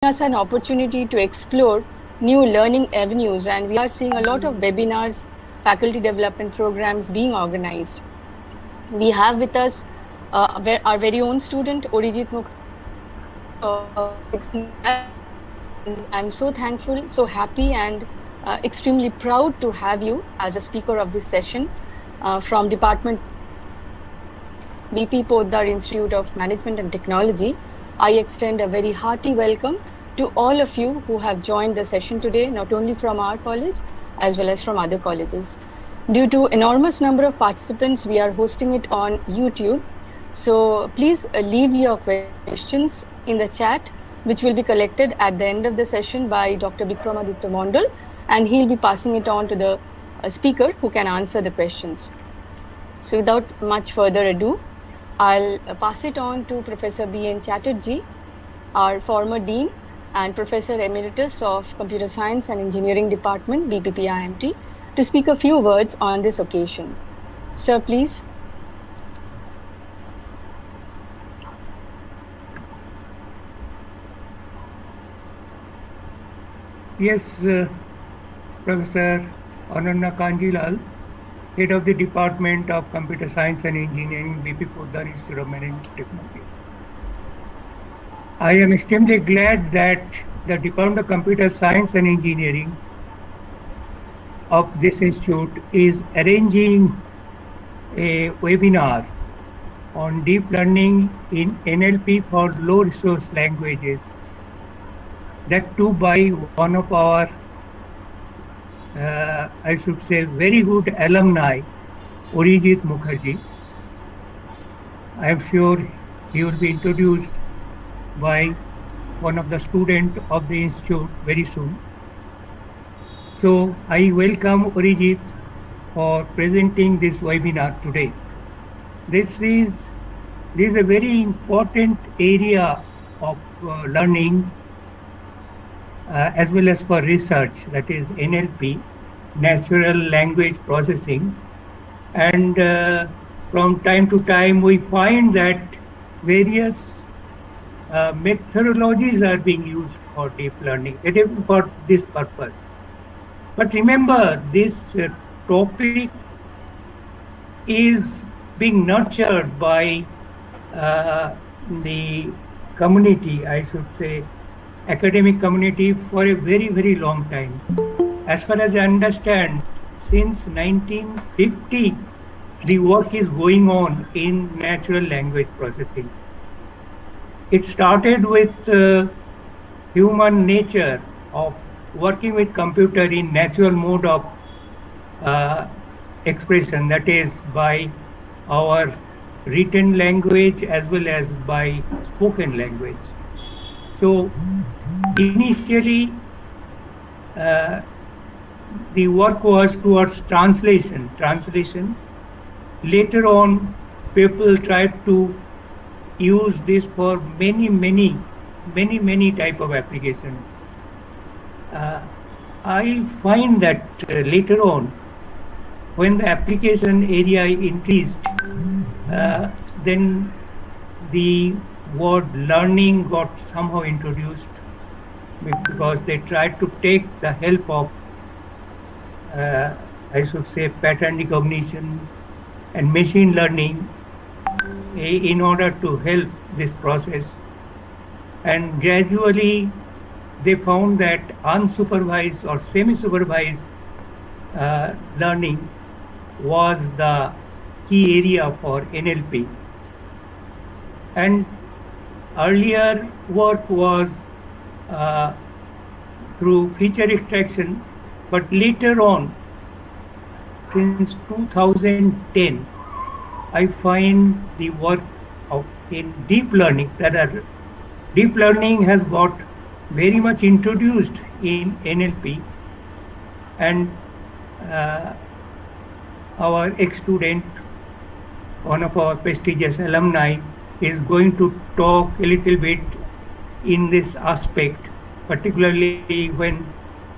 us an opportunity to explore new learning avenues, and we are seeing a lot of webinars, faculty development programs being organized. We have with us our very own student, Orijit Mukherjee. I'm so thankful, so happy, and extremely proud to have you as a speaker of this session from Department BP Poddar Institute of Management and Technology. I extend a very hearty welcome to all of you who have joined the session today, not only from our college as well as from other colleges. Due to enormous number of participants, we are hosting it on YouTube. So please leave your questions in the chat, which will be collected at the end of the session by Dr. Vikramaditya Mondal, and he'll be passing it on to the speaker who can answer the questions. So without much further ado, I'll pass it on to Professor B.N. Chatterjee, our former Dean and Professor Emeritus of Computer Science and Engineering Department, BPPIMT, to speak a few words on this occasion. Sir, please. Yes, Professor Ananya Kanjilal, Head of the Department of Computer Science and Engineering, BP Poddar Institute of Management Technology. I am extremely glad that the Department of Computer Science and Engineering of this institute is arranging a webinar on deep learning in NLP for low resource languages. That too by one of our, I should say, very good alumni, Orijit Mukherjee. I am sure he will be introduced by one of the students of the institute very soon. So I welcome Orijit for presenting this webinar today. This is a very important area of learning as well as for research, that is NLP, Natural Language Processing. And from time to time we find that various methodologies are being used for deep learning for this purpose. But remember, this topic is being nurtured by the community, I should say, academic community for a very, very long time. As far as I understand, since 1950, the work is going on in natural language processing. It started with human nature of working with computer in natural mode of expression, that is by our written language as well as by spoken language. So initially the work was towards translation. Later on, people tried to use this for many type of application. I find that later on, when the application area increased, then the word learning got somehow introduced, because they tried to take the help of, I should say, pattern recognition and machine learning in order to help this process. And gradually they found that unsupervised or semi-supervised learning was the key area for NLP. And earlier work was through feature extraction, but later on, since 2010, I find the work in deep learning, deep learning has got very much introduced in NLP, and our ex-student, one of our prestigious alumni, is going to talk a little bit in this aspect, particularly when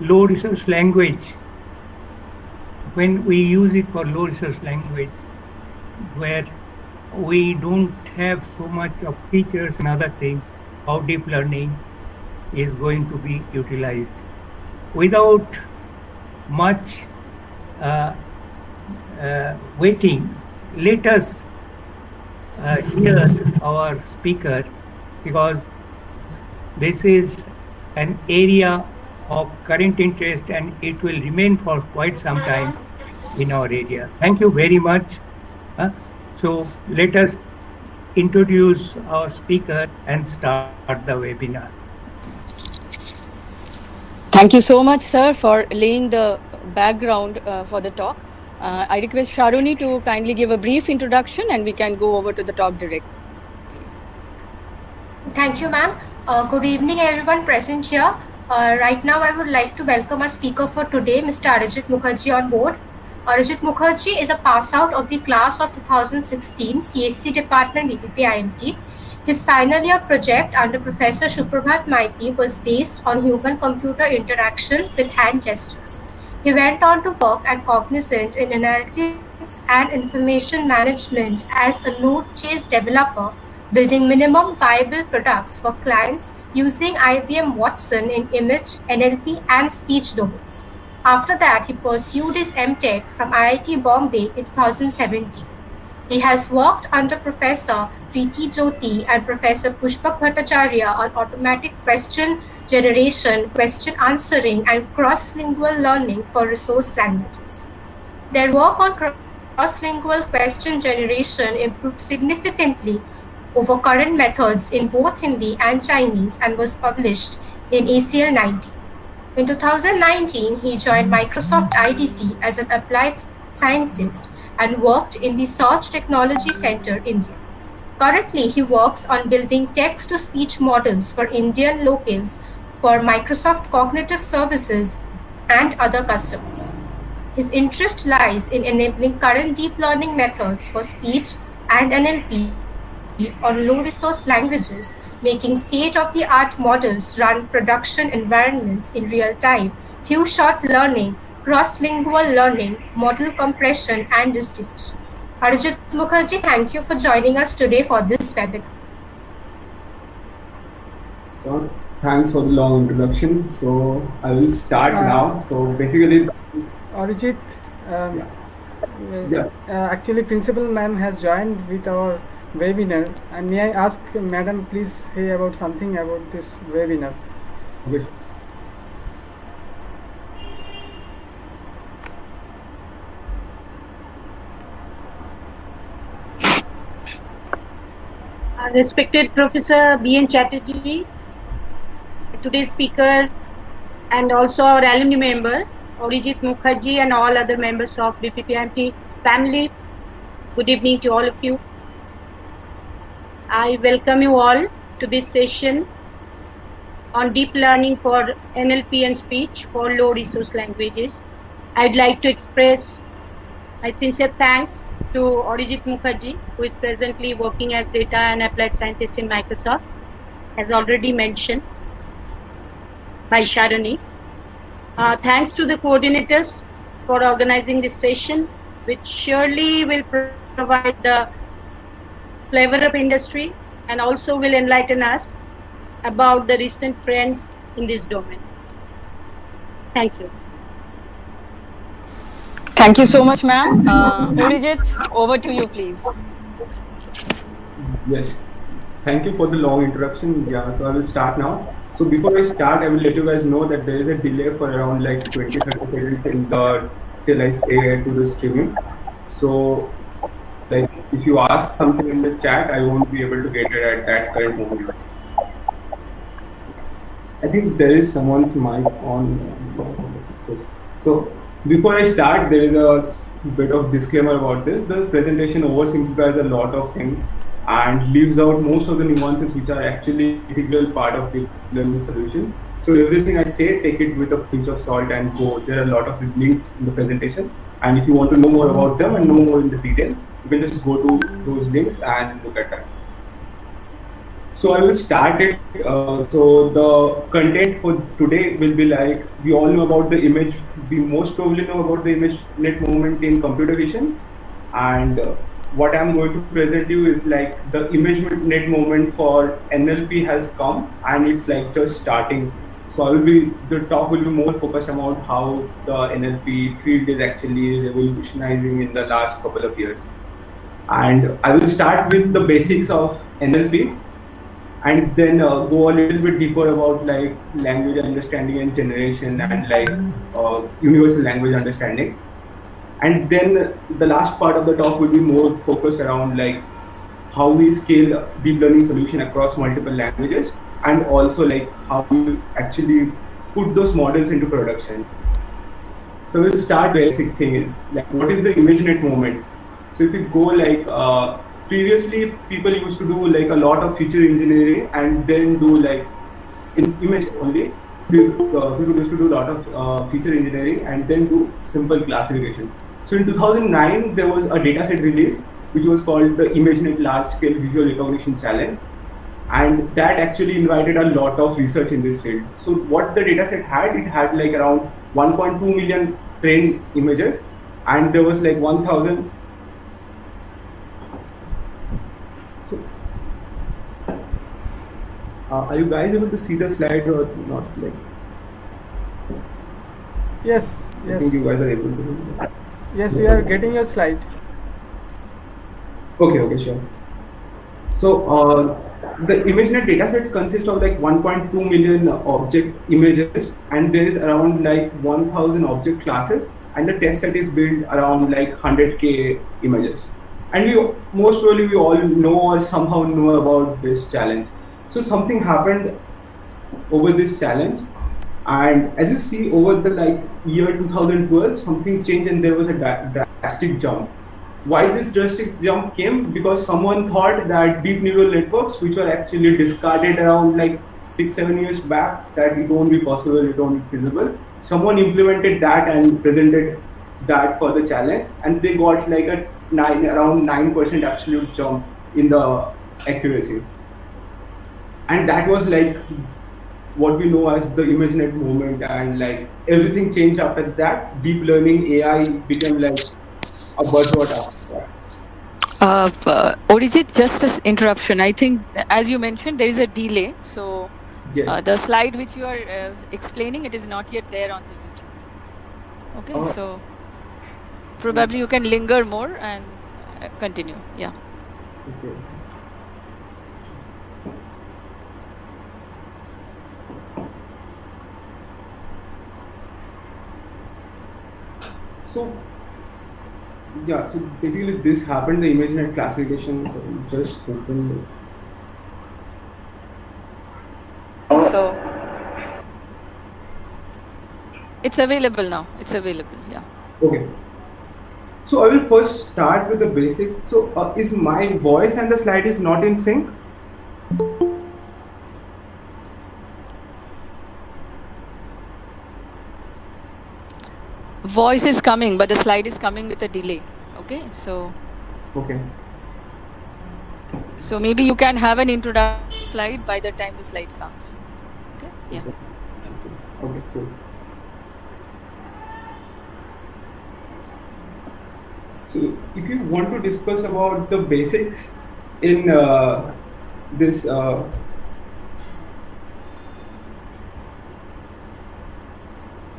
low resource language, when we use it for low resource language, where we don't have so much of features and other things, how deep learning is going to be utilized. Without much waiting, let us hear our speaker, because this is an area of current interest and it will remain for quite some time in our area. Thank you very much. So let us introduce our speaker and start the webinar. Thank you so much, sir, for laying the background for the talk. I request Sharoni to kindly give a brief introduction and we can go over to the talk directly. Thank you, ma'am. Good evening, everyone present here. Right now, I would like to welcome our speaker for today, Mr. Arijit Mukherjee, on board. Arijit Mukherjee is a pass out of the class of 2016 CSC Department BPPIMT. His final year project under Professor Suprabhat Maiti was based on human-computer interaction with hand gestures. He went on to work at Cognizant in analytics and information management as a Node.js developer, building minimum viable products for clients using IBM Watson in image, NLP, and speech domains. After that, he pursued his MTech from IIT Bombay in 2017. He has worked under Professor Preeti Jyoti and Professor Pushpak Bhattacharya on automatic question generation, question answering, and cross-lingual learning for resource languages. Their work on cross-lingual question generation improved significantly over current methods in both Hindi and Chinese and was published in ACL 90. In 2019, he joined Microsoft IDC as an applied scientist and worked in the Search Technology Center, India. Currently, he works on building text-to-speech models for Indian locals for Microsoft Cognitive Services and other customers. His interest lies in enabling current deep learning methods for speech and NLP on low-resource languages, making state-of-the-art models run production environments in real time, few-shot learning, cross-lingual learning, model compression, and distillation. Arijit Mukherjee, thank you for joining us today for this webinar. Thanks for the long introduction. So I will start now. So basically, Arijit, actually Principal Ma'am has joined with our webinar, and may I ask Madam please say about something about this webinar. Okay. Respected Professor B.N. Chatterjee, today's speaker, and also our alumni member, Arijit Mukherjee, and all other members of BPPIMT family. Good evening to all of you. I welcome you all to this session on deep learning for NLP and speech for low resource languages. I'd like to express my sincere thanks to Arijit Mukherjee, who is presently working as data and applied scientist in Microsoft, as already mentioned by Sharoni. Thanks to the coordinators for organizing this session, which surely will provide the flavor of industry and also will enlighten us about the recent trends in this domain. Thank you. Thank you so much, ma'am. Arijit, over to you, please. Yes. Thank you for the long introduction. Yeah, so I will start now. So before I start, I will let you guys know that there is a delay for around like 20-30 seconds till I say to the streaming. So like if you ask something in the chat, I won't be able to get it at that current moment. I think there is someone's mic on. So before I start, there is a bit of disclaimer about this. The presentation oversimplifies a lot of things and leaves out most of the nuances which are actually integral part of the learning solution. So everything I say, take it with a pinch of salt and go. There are a lot of links in the presentation, and if you want to know more about them and know more in the detail, you can just go to those links and look at that. So I will start it. So the content for today will be like, we all know about the image. We most probably know about the ImageNet movement in computer vision, and what I'm going to present you is like the ImageNet moment for NLP has come, and it's like just starting. So the talk will be more focused about how the NLP field is actually revolutionizing in the last couple of years. And I will start with the basics of NLP, and then go a little bit deeper about like language understanding and generation, and like universal language understanding. And then the last part of the talk will be more focused around like how we scale deep learning solution across multiple languages, and also like how we actually put those models into production. So we'll start basic thing is like, what is the ImageNet moment? So if you go like previously people used to do like a lot of feature engineering and then do like in image only. People used to do a lot of feature engineering and then do simple classification. So in 2009, there was a dataset released which was called the ImageNet Large Scale Visual Recognition Challenge. And that actually invited a lot of research in this field. So what the dataset had, it had like around 1.2 million trained images, and there was like 1,000. So, are you guys able to see the slides or not? Like, Yes, I think you yes, guys are able to do that. yes. We are getting your slide. Okay, sure. So the ImageNet datasets consist of like 1.2 million object images, and there is around like 1,000 object classes, and the test set is built around like 100K images. And most probably we all know or somehow know about this challenge. So something happened over this challenge, and as you see over the like year 2012, something changed and there was a drastic jump. Why this drastic jump came? Because someone thought that deep neural networks, which were actually discarded around like 6-7 years back, that it won't be possible, it won't be feasible. Someone implemented that and presented that for the challenge, and they got like around 9% absolute jump in the accuracy. And that was like what we know as the ImageNet moment, and like everything changed after that. Deep learning AI became like a buzzword after that. Orijit, just an interruption. I think, as you mentioned, there is a delay. So Yes. the slide which you are explaining, it is not yet there on the YouTube. Okay, Oh. so probably you can linger more and continue. Yeah. Okay. So yeah, so basically this happened, the ImageNet classification. So just open So it's available now. It's available. Yeah. okay. So I will first start with the basic. So is my voice and the slide is not in sync? Voice is coming, but the slide is coming with a delay. Okay, so Okay. maybe you can have an introduction slide by the time the slide comes. Okay. Yeah. Okay, cool. So if you want to discuss about the basics in this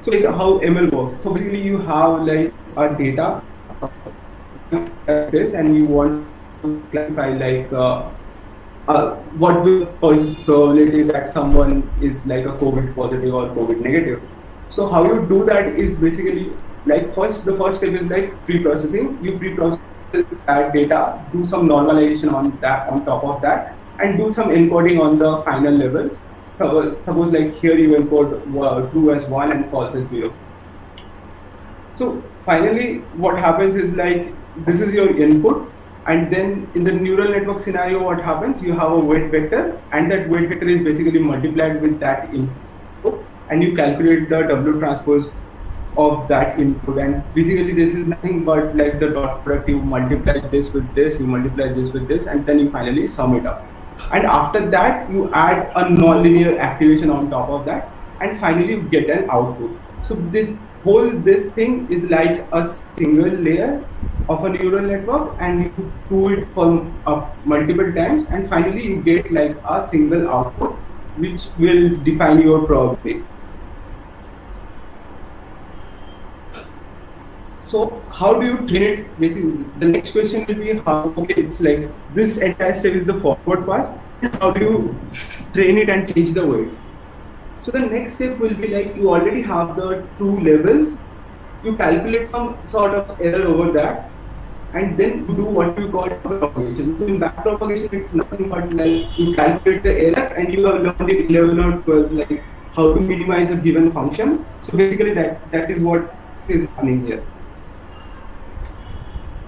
so it's how ML works. So basically you have like a data like this, and you want to classify like what will probability that someone is like a COVID positive or COVID negative. So how you do that is basically like the first step is like pre-processing. You pre-process that data, do some normalization on top of that, and do some encoding on the final levels. So suppose like here you encode true as 1 and false as 0. So finally what happens is like this is your input, and then in the neural network scenario what happens, you have a weight vector, and that weight vector is basically multiplied with that input, and you calculate the W transpose of that input. And basically this is nothing but like the dot product. You multiply this with this, you multiply this with this, and then you finally sum it up. And after that you add a nonlinear activation on top of that, and finally you get an output. So this thing is like a single layer of a neural network, and you do it for multiple times, and finally you get like a single output which will define your probability. So how do you train it? Basically, the next question will be how, okay, it's like this entire step is the forward pass. How do you train it and change the weight? So the next step will be like you already have the two levels. You calculate some sort of error over that, and then you do what you call backpropagation. So in backpropagation, it's nothing but like you calculate the error and you have learned in 11 or 12 like how to minimize a given function. So basically that is what is happening here.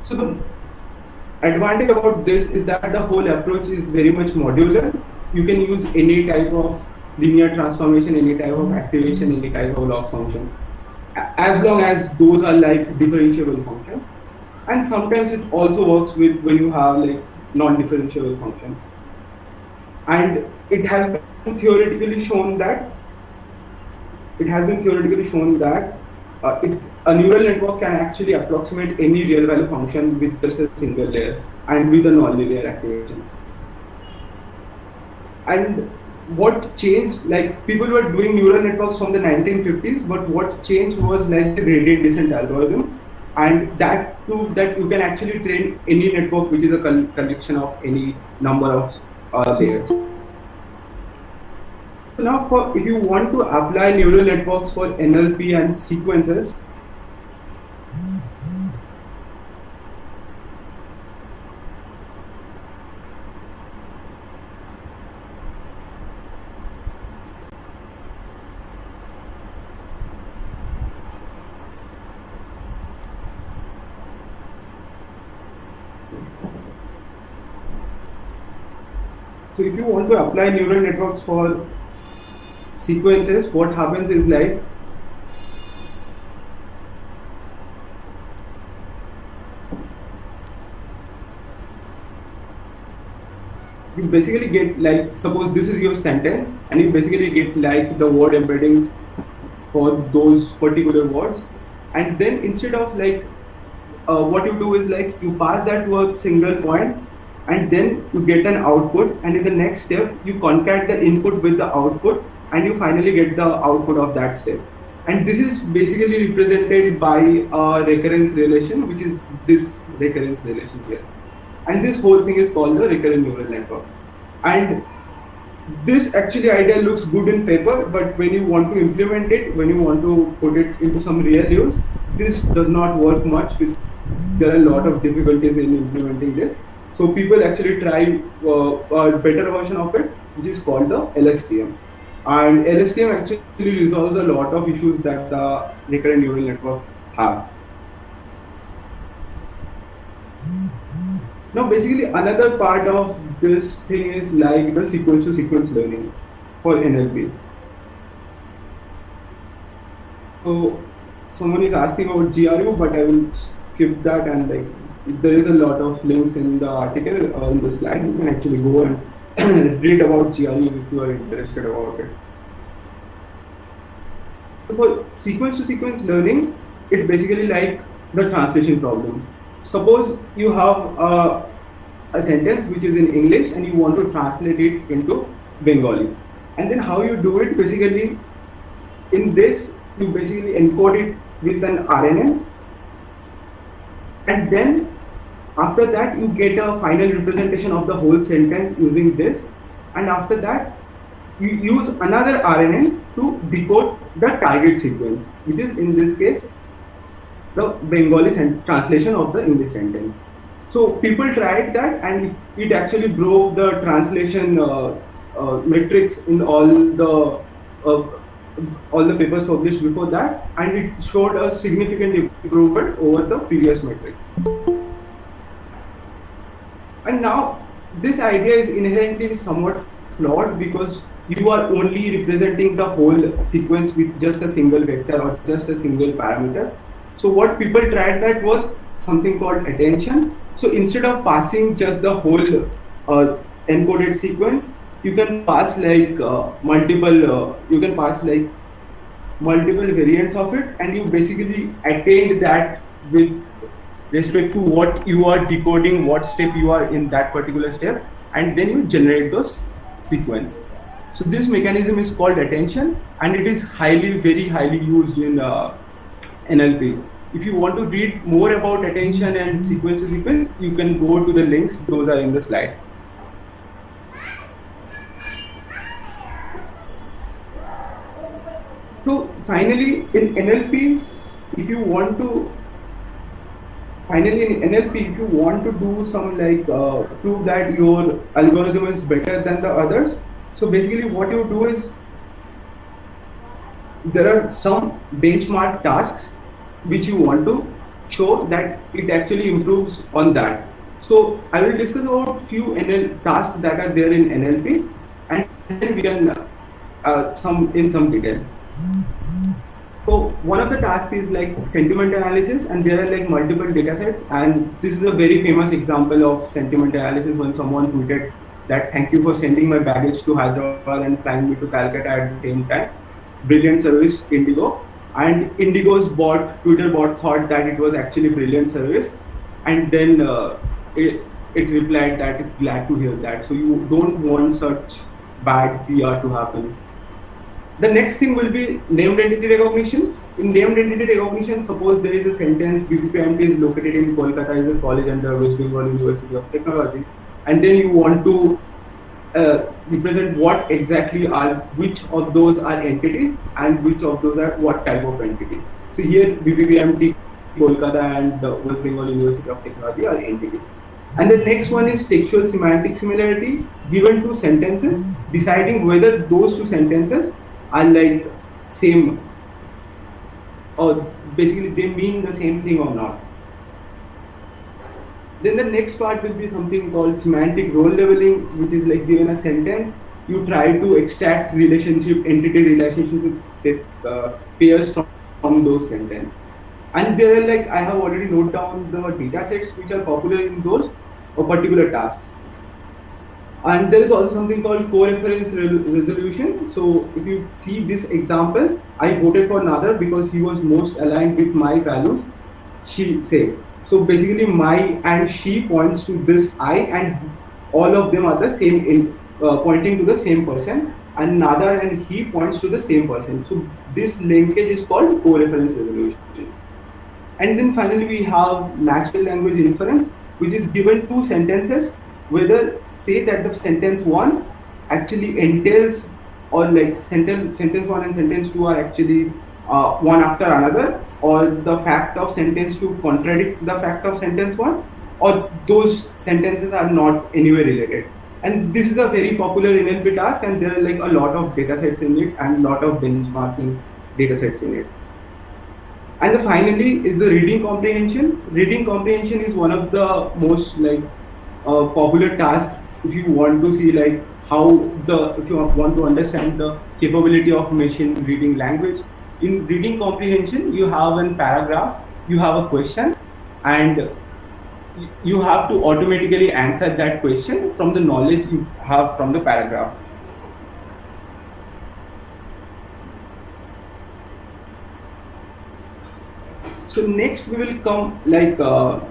So the advantage about this is that the whole approach is very much modular. You can use any type of linear transformation, any type of activation, any type of loss functions, as long as those are like differentiable functions. And sometimes it also works with when you have like non-differentiable functions. And it has been theoretically shown that a neural network can actually approximate any real value function with just a single layer and with a non-linear activation. And what changed, like people were doing neural networks from the 1950s, but what changed was like the gradient descent algorithm, and that proved that you can actually train any network which is a collection of any number of layers. So now if you want to apply neural networks for NLP and sequences, so if you want to apply neural networks for sequences, what happens is like you basically get like, suppose this is your sentence, and you basically get like the word embeddings for those particular words, and then instead of like what you do is like you pass that to a single point, and then you get an output, and in the next step you concat the input with the output, and you finally get the output of that step. And this is basically represented by a recurrence relation, which is this recurrence relation here. And this whole thing is called the recurrent neural network. And this actually idea looks good in paper, but when you want to implement it, when you want to put it into some real use, this does not work much. There are a lot of difficulties in implementing this. So people actually try a better version of it, which is called the LSTM. And LSTM actually resolves a lot of issues that the recurrent neural network have. Now basically another part of this thing is like the sequence to sequence learning for NLP. So someone is asking about GRU, but I will skip that, and like there is a lot of links in the article in the slide. You can actually go and read about GRU if you are interested about it. So for sequence to sequence learning, it's basically like the translation problem. Suppose you have a sentence which is in English and you want to translate it into Bengali. And then how you do it, basically in this, you basically encode it with an RNN. And then after that, you get a final representation of the whole sentence using this. And after that, you use another RNN to decode the target sequence, which is in this case, the Bengali translation of the English sentence. So people tried that, and it actually broke the translation metrics in all the papers published before that, and it showed a significant improvement over the previous metric. And now this idea is inherently somewhat flawed because you are only representing the whole sequence with just a single vector or just a single parameter. So what people tried that was something called attention. So instead of passing just the whole encoded sequence, you can pass like multiple variants of it, and you basically attained that with respect to what you are decoding, what step you are in that particular step, and then you generate those sequence. So this mechanism is called attention, and it is very highly used in NLP. If you want to read more about attention and sequence to sequence, you can go to the links, those are in the slide. So finally, in NLP, if you want to do some prove that your algorithm is better than the others, so basically what you do is there are some benchmark tasks which you want to show that it actually improves on that. So I will discuss about few tasks that are there in NLP, and then we can some detail. So one of the tasks is like sentiment analysis, and there are like multiple data sets, and this is a very famous example of sentiment analysis when someone tweeted that thank you for sending my baggage to Hyderabad and flying me to Calcutta at the same time. Brilliant service, Indigo. And Indigo's Twitter bot thought that it was actually brilliant service, and then it replied that it's glad to hear that. So you don't want such bad PR to happen. The next thing will be named entity recognition. In named entity recognition, suppose there is a sentence, BPPMT is located in Kolkata, is a college under West Bengal University of Technology, and then you want to represent what exactly which of those are entities and which of those are what type of entity. So here BPPMT, Kolkata and the West Bengal University of Technology are entities. And the next one is textual semantic similarity given two sentences, deciding whether those two sentences are like same, or basically they mean the same thing or not. Then the next part will be something called semantic role leveling, which is like given a sentence, you try to extract entity relationships pairs from those sentences. And there are like, I have already noted down the data sets which are popular in those particular tasks. And there is also something called co-reference resolution. So if you see this example, I voted for Nader because he was most aligned with my values, she said. So basically my and she points to this I, and all of them are the same, pointing to the same person, and Nader and he points to the same person. So this linkage is called co-reference resolution. And then finally we have natural language inference, which is given two sentences, whether say that the sentence 1 actually entails, or like sentence 1 and sentence 2 are actually one after another, or the fact of sentence 2 contradicts the fact of sentence 1, or those sentences are not anywhere related. And this is a very popular NLP task, and there are like a lot of data sets in it and a lot of benchmarking data sets in it. And finally is the reading comprehension. Reading comprehension is one of the most like popular tasks if you want to see like if you want to understand the capability of machine reading language. In reading comprehension, you have a paragraph, you have a question, and you have to automatically answer that question from the knowledge you have from the paragraph. So next we will come like,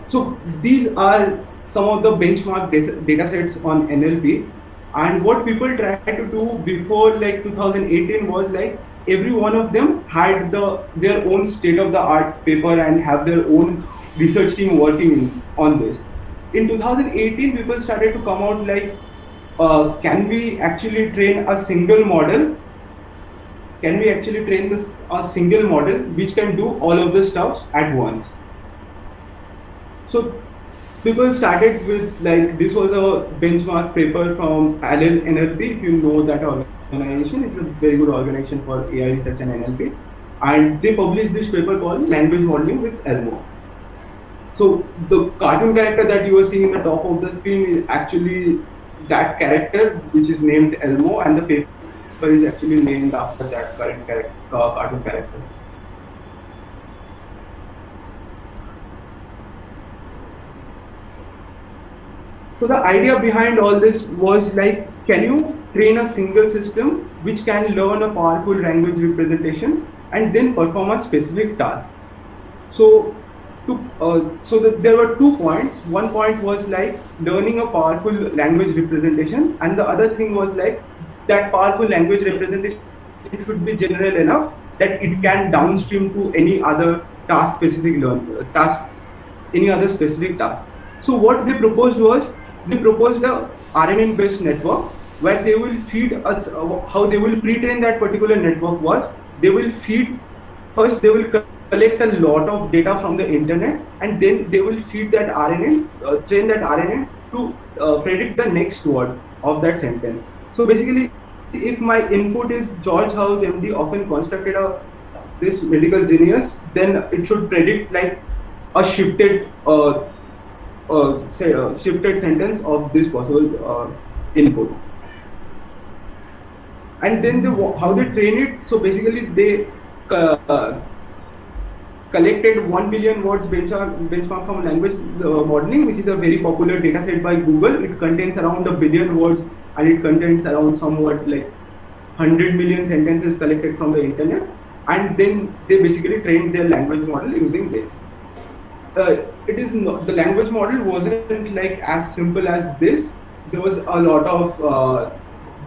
so these are some of the benchmark data sets on NLP, and what people tried to do before like 2018 was like every one of them had their own state-of-the-art paper and have their own research team working on this. In 2018, people started to come out like, can we actually train a single model? Can we actually train a single model which can do all of the stuffs at once? So people started with like, this was a benchmark paper from Parallel NLP. If you know that organization, it's a very good organization for AI research and NLP. And they published this paper called Language Modeling with Elmo. So the cartoon character that you are seeing in the top of the screen is actually that character, which is named Elmo, and the paper is actually named after that cartoon character. So the idea behind all this was like, can you train a single system which can learn a powerful language representation and then perform a specific task? So so that there were 2 points. One point was like learning a powerful language representation, and the other thing was like that powerful language representation should be general enough that it can downstream to any other task specific any other specific task. So what they proposed was they proposed a RNN based network where they will feed us how they will pre-train that particular network was they will feed first they will collect a lot of data from the internet, and then they will feed that RNN, train that RNN to predict the next word of that sentence. So basically, if my input is George House MD often constructed this medical genius, then it should predict like a shifted shifted sentence of this possible input. And then how they train it. So basically, they collected 1 billion words benchmark from language modeling, which is a very popular data set by Google. It contains around 1 billion words, and it contains around somewhat like 100 million sentences collected from the internet. And then they basically trained their language model using this. It is not, the language model wasn't like as simple as this. There was a lot of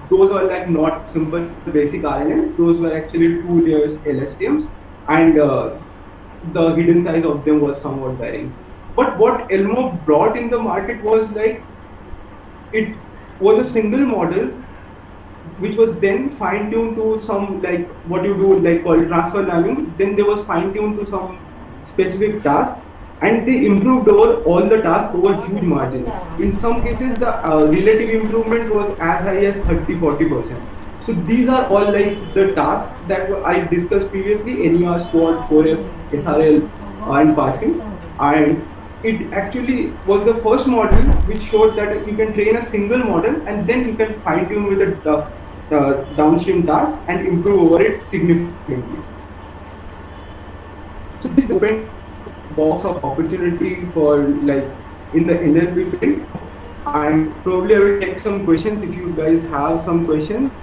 those were like not simple basic RNNs. Those were actually 2 layers LSTMs, and the hidden size of them was somewhat varying. But what Elmo brought in the market was like it was a single model which was then fine-tuned to some like what you do like called transfer learning. Then there was fine-tuned to some specific tasks, and they improved over all the tasks over huge margin. In some cases, the relative improvement was as high as 30-40%. So these are all like the tasks that I discussed previously: NER, SQuAD, CoreF, SRL, and parsing. And it actually was the first model which showed that you can train a single model and then you can fine-tune with the downstream task and improve over it significantly. So this opened box of opportunity for like in the NLP field, and probably I will take some questions if you guys have some questions.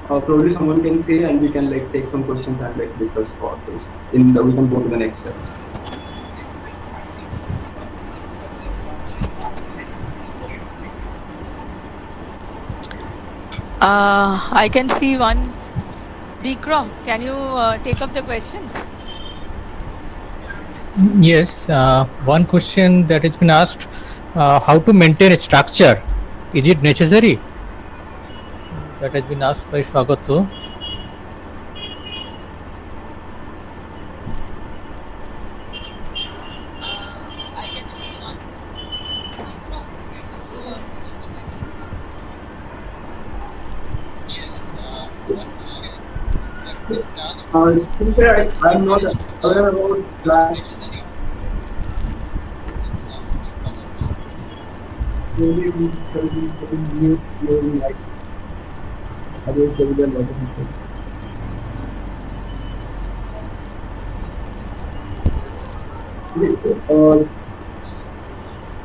Probably someone can say, and we can like take some questions and like discuss about this. We can go to the next step. I can see one. Bikram, can you take up the questions? Yes, one question that has been asked, how to maintain a structure, is it necessary? That has been asked by Swagato. I can see one. Yes, one question. I'm not aware about that. Maybe we can mute your mic. Otherwise, there will be a lot of people.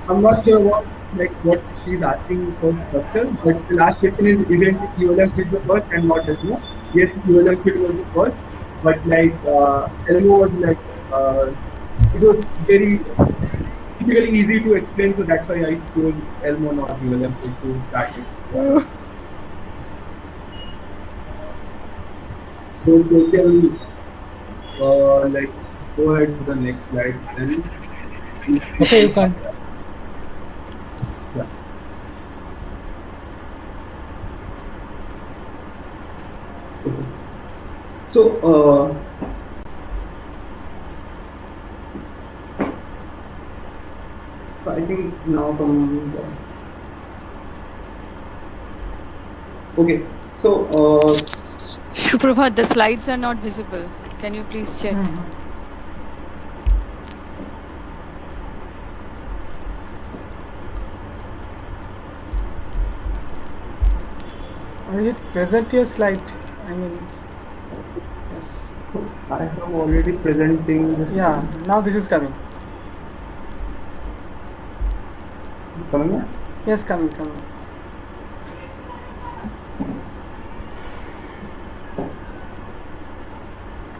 I'm not sure what she's asking for structure, but the last question is, isn't ULM fit the first and not Elmo? Yes, ULM fit was the first, but like Elmo was like it was very typically easy to explain, so that's why I chose Elmo, not ULM fit to start it. So we can like go ahead to the next slide then. Okay, you can. Yeah. Okay. So so I think now from okay. So Shuprabhat, the slides are not visible. Can you please check? Or is it present your slide? I mean, yes. I have already presenting. Yeah, now this is coming. Coming up? Yes, coming.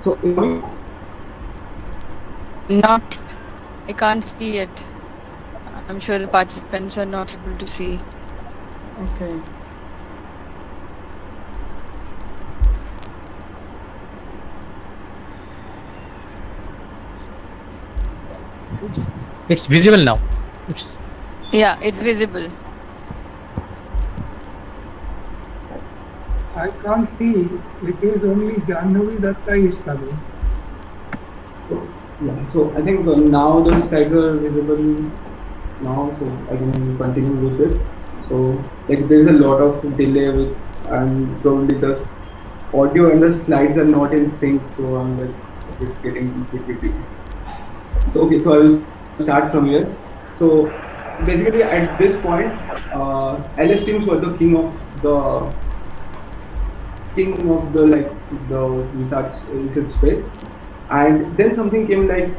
So Not. I can't see it. I'm sure the participants are not able to see. Okay. It's visible now. It's, Yeah, it's visible. I can't see. It is only Janhavi Datta is coming. Yeah, so I think now the slides are visible now, so I can continue with it. So like there is a lot of delay with, and probably the audio and the slides are not in sync, so I'm like a bit getting tricky. So okay, so I will start from here. So basically at this point, LS teams were the king of the the research space, and then something came like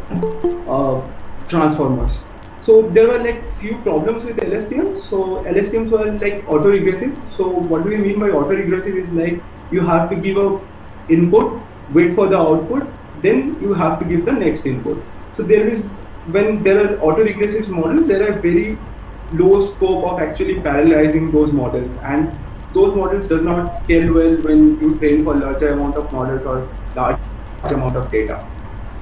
transformers. So there were like few problems with LSTMs. So LSTMs were like auto-regressive. So what do we mean by auto-regressive is like you have to give a input, wait for the output, then you have to give the next input. So when there are auto-regressive models, there are very low scope of actually parallelizing those models, and those models does not scale well when you train for larger amount of models or large amount of data.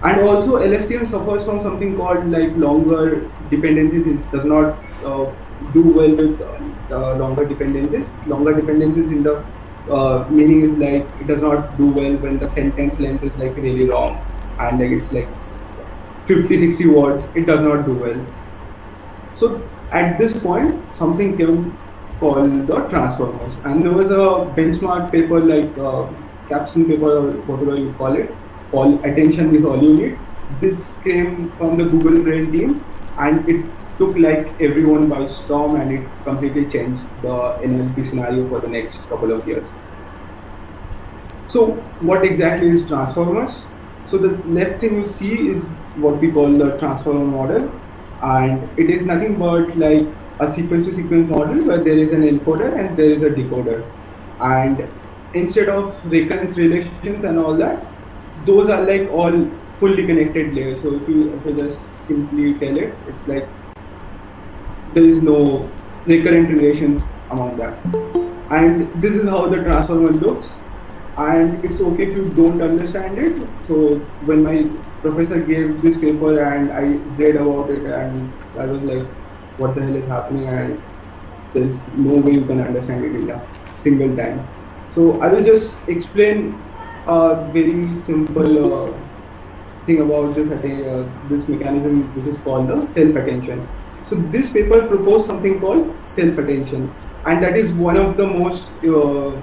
And also LSTM suffers from something called like longer dependencies. It does not do well with longer dependencies. Longer dependencies in the meaning is like it does not do well when the sentence length is like really long and like it's like 50-60 words. It does not do well. So at this point something came called the transformers, and there was a benchmark paper like capstone paper or whatever you call it. All attention is all you need. This came from the Google Brain team, and it took like everyone by storm, and it completely changed the NLP scenario for the next couple of years. So what exactly is transformers? So the left thing you see is what we call the transformer model, and it is nothing but like a sequence to sequence model where there is an encoder and there is a decoder, and instead of recurrence relations and all that, those are like all fully connected layers. So if you just simply tell it, it's like there is no recurrent relations among that. And this is how the transformer looks. And it's okay if you don't understand it. So when my professor gave this paper and I read about it, and I was like, what the hell is happening? And there's no way you can understand it in a single time. So I will just explain a very simple thing about this mechanism, which is called the self-attention. So this paper proposed something called self-attention, and that is one of the most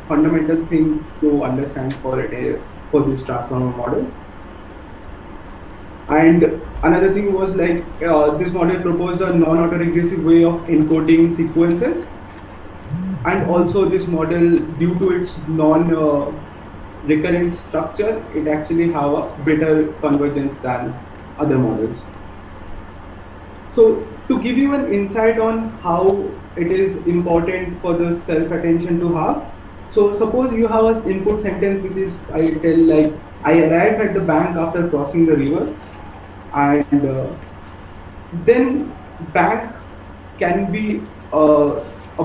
fundamental thing to understand for this transformer model. And another thing was like this model proposed a non-autoregressive way of encoding sequences, and also this model, due to its non-recurrent structure, it actually have a better convergence than other models. So to give you an insight on how it is important for the self-attention to have, so suppose you have an input sentence which is, I tell like, I arrived at the bank after crossing the river, and then bank can be a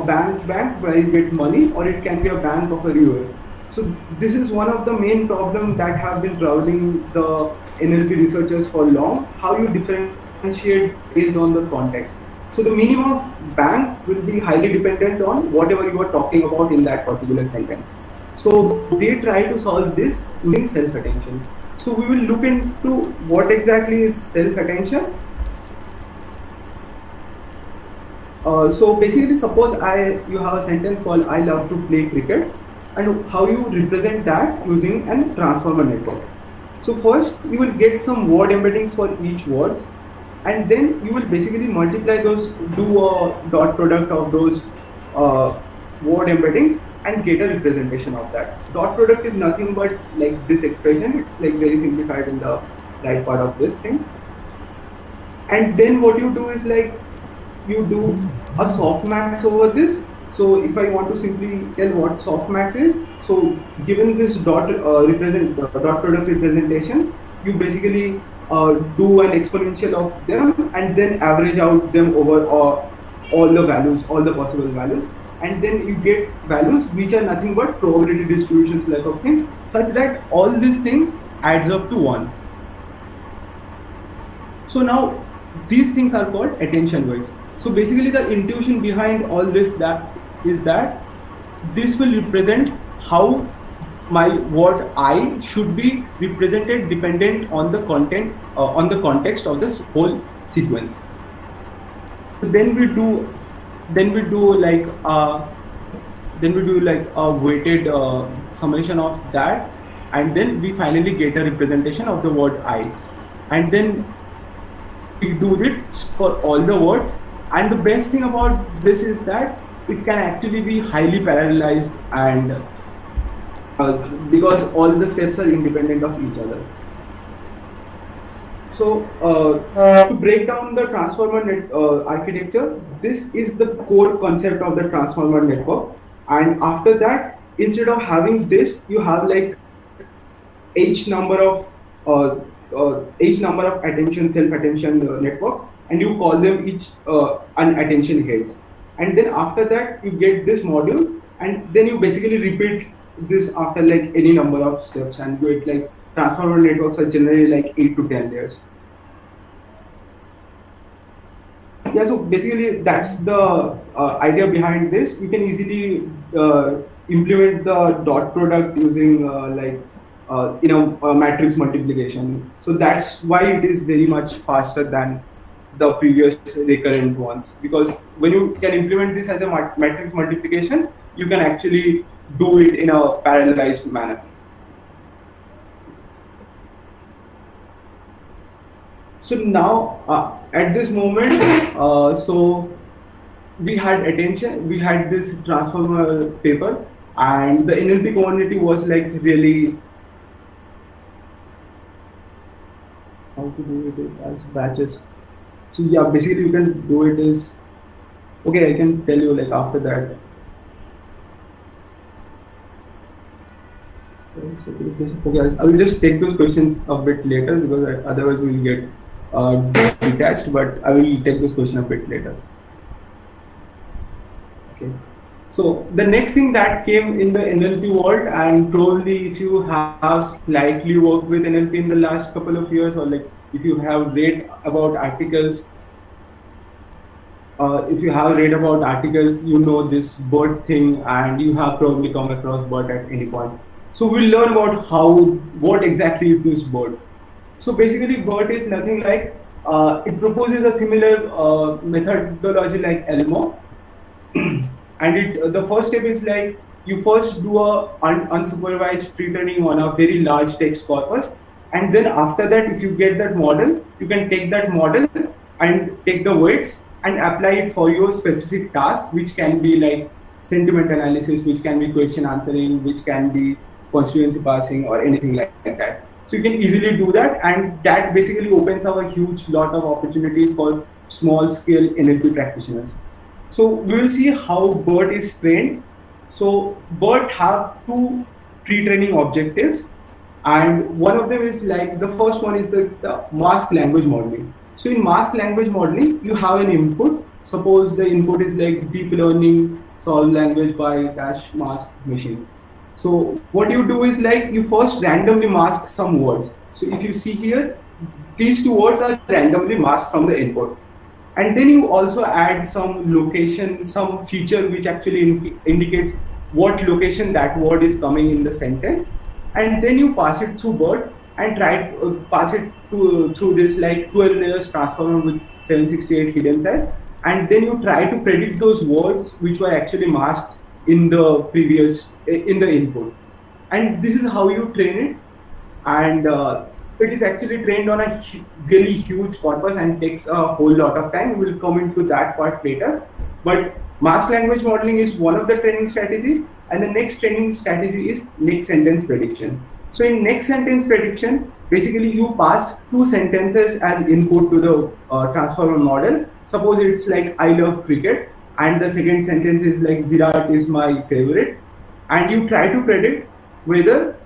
bank where you get money, or it can be a bank of a river. So this is one of the main problems that have been troubling the NLP researchers for long, how you differentiate based on the context. So the meaning of bank will be highly dependent on whatever you are talking about in that particular sentence. So they try to solve this using self-attention. So we will look into what exactly is self-attention. So basically, suppose you have a sentence called I love to play cricket, and how you represent that using a transformer network. So first you will get some word embeddings for each word, and then you will basically multiply those, do a dot product of those word embeddings and get a representation of that. Dot product is nothing but like this expression. It's like very simplified in the right part of this thing. And then what you do is like you do a softmax over this. So if I want to simply tell what softmax is, so given this dot product representations, you basically do an exponential of them and then average out them over all the values, all the possible values, and then you get values which are nothing but probability distributions like of thing, such that all these things adds up to 1. So now these things are called attention weights. So basically the intuition behind all this is that this will represent how what I should be represented dependent on the content, on the context of this whole sequence. Then we do like a weighted summation of that, and then we finally get a representation of the word I, and then we do it for all the words. And the best thing about this is that it can actually be highly parallelized, and because all the steps are independent of each other. So to break down the transformer architecture, this is the core concept of the transformer network. And after that, instead of having this, you have like h number of attention, self-attention networks, and you call them each an attention heads. And then after that, you get this modules, and then you basically repeat this after like any number of steps, and you get like transformer networks are generally like 8 to 10 layers. Yeah, so basically that's the idea behind this. You can easily implement the dot product using matrix multiplication. So that's why it is very much faster than the previous recurrent ones, because when you can implement this as a matrix multiplication, you can actually do it in a parallelized manner. So now at this moment, so we had attention, we had this transformer paper, and the NLP community was like really how to do it as batches. So yeah, basically you can do it as, okay, I can tell you like after that. Okay, I will just take those questions a bit later, because otherwise we will get detached, but I will take this question a bit later. Okay. So the next thing that came in the NLP world, and probably if you have slightly worked with NLP in the last couple of years, or like if you have read about articles, you know this BERT thing, and you have probably come across BERT at any point. So we'll learn about what exactly is this BERT. So basically BERT is nothing like, it proposes a similar methodology like ELMO. And the first step is like, you first do a unsupervised pre-training on a very large text corpus, and then after that, if you get that model, you can take that model and take the weights and apply it for your specific task, which can be like sentiment analysis, which can be question answering, which can be constituency parsing, or anything like that. So you can easily do that, and that basically opens up a huge lot of opportunity for small scale NLP practitioners. So we will see how BERT is trained. So BERT have two pre-training objectives, and one of them is like, the first one is the mask language modeling. So in mask language modeling, you have an input. Suppose the input is like deep learning solved language by dash mask machines. So what you do is like, you first randomly mask some words. So if you see here, these two words are randomly masked from the input. And then you also add some location, some feature which actually indicates what location that word is coming in the sentence. And then you pass it through BERT and try to pass it through this like 12 layers transformer with 768 hidden cells. And then you try to predict those words which were actually masked in the previous, in the input. And this is how you train it. And it is actually trained on a really huge corpus and takes a whole lot of time. We'll come into that part later. But mask language modeling is one of the training strategies, and the next training strategy is next sentence prediction. So in next sentence prediction, basically you pass two sentences as input to the transformer model. Suppose it's like, I love cricket, and the second sentence is like, Virat is my favorite. And you try to predict whether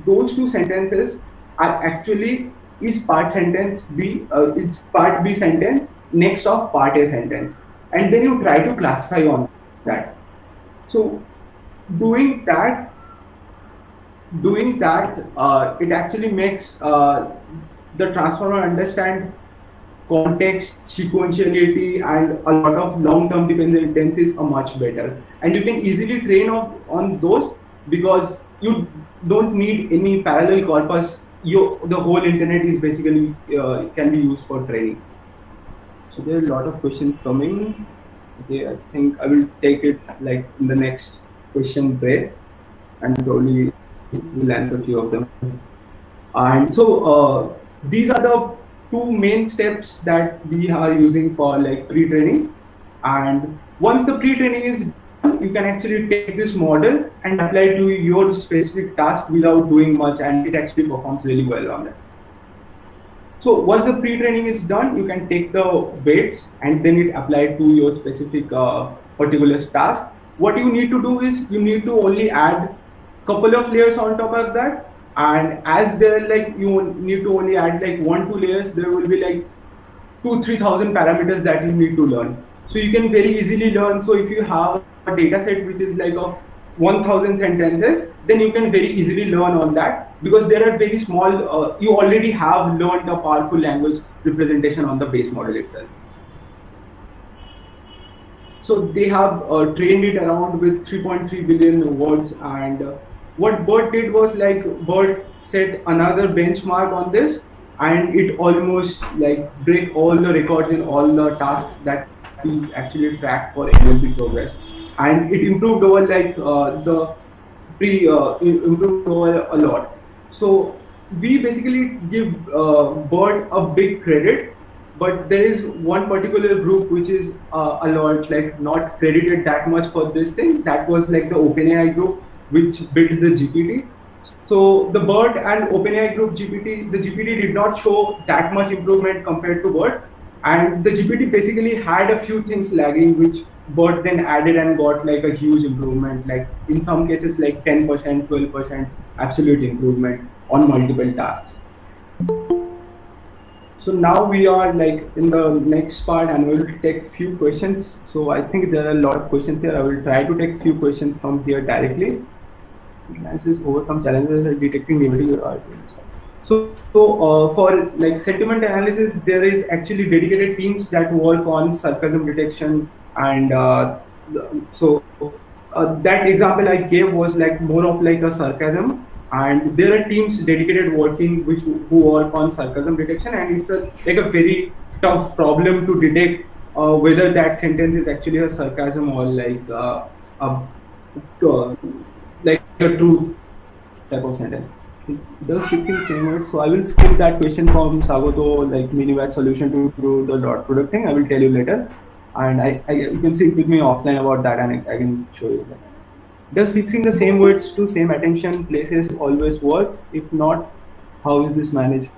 those two sentences are actually is part sentence B, it's part B sentence next of part A sentence, and then you try to classify on that. So doing that, it actually makes the transformer understand context, sequentiality, and a lot of long-term dependencies are much better. And you can easily train on those because you don't need any parallel corpus. The whole internet is basically can be used for training. So there are a lot of questions coming. Okay, I think I will take it like in the next question break, and probably will answer a few of them. And so these are the two main steps that we are using for like pre-training. And once the pre-training is done, you can actually take this model and apply to your specific task without doing much, and it actually performs really well on it. So once the pre-training is done, you can take the weights and then it applied to your specific particular task. What you need to do is you need to only add couple of layers on top of that, and as there like you need to only add like 1-2 layers, there will be like 2,000-3,000 parameters that you need to learn. So you can very easily learn. So if you have a data set which is like of 1,000 sentences, then you can very easily learn on that, because there are very small, you already have learned a powerful language representation on the base model itself. So they have trained it around with 3.3 billion words, and what BERT did was like BERT set another benchmark on this, and it almost like break all the records in all the tasks that we actually track for NLP progress, and it improved over like improved over a lot. So we basically give BERT a big credit, but there is one particular group which is a lot like not credited that much for this thing. That was like the OpenAI group, which built the GPT. So the BERT and OpenAI group GPT, the GPT did not show that much improvement compared to BERT, and the GPT basically had a few things lagging, which BERT then added and got like a huge improvement, like in some cases like 10%, 12% absolute improvement on multiple tasks. So now we are like in the next part, and we will take few questions. So I think there are a lot of questions here. I will try to take few questions from here directly. Analysis overcome challenges like detecting negative arguments. So for like sentiment analysis, there is actually dedicated teams that work on sarcasm detection, and that example I gave was like more of like a sarcasm, and there are teams dedicated working who work on sarcasm detection, and it's like a very tough problem to detect whether that sentence is actually a sarcasm or like a truth type of sentence. It does fixing same words. So I will skip that question from Sagoto, like minivat solution to the dot product thing. I will tell you later, and you can sit with me offline about that, and I can show you that. Does fixing the same words to same attention places always work? If not, how is this managed?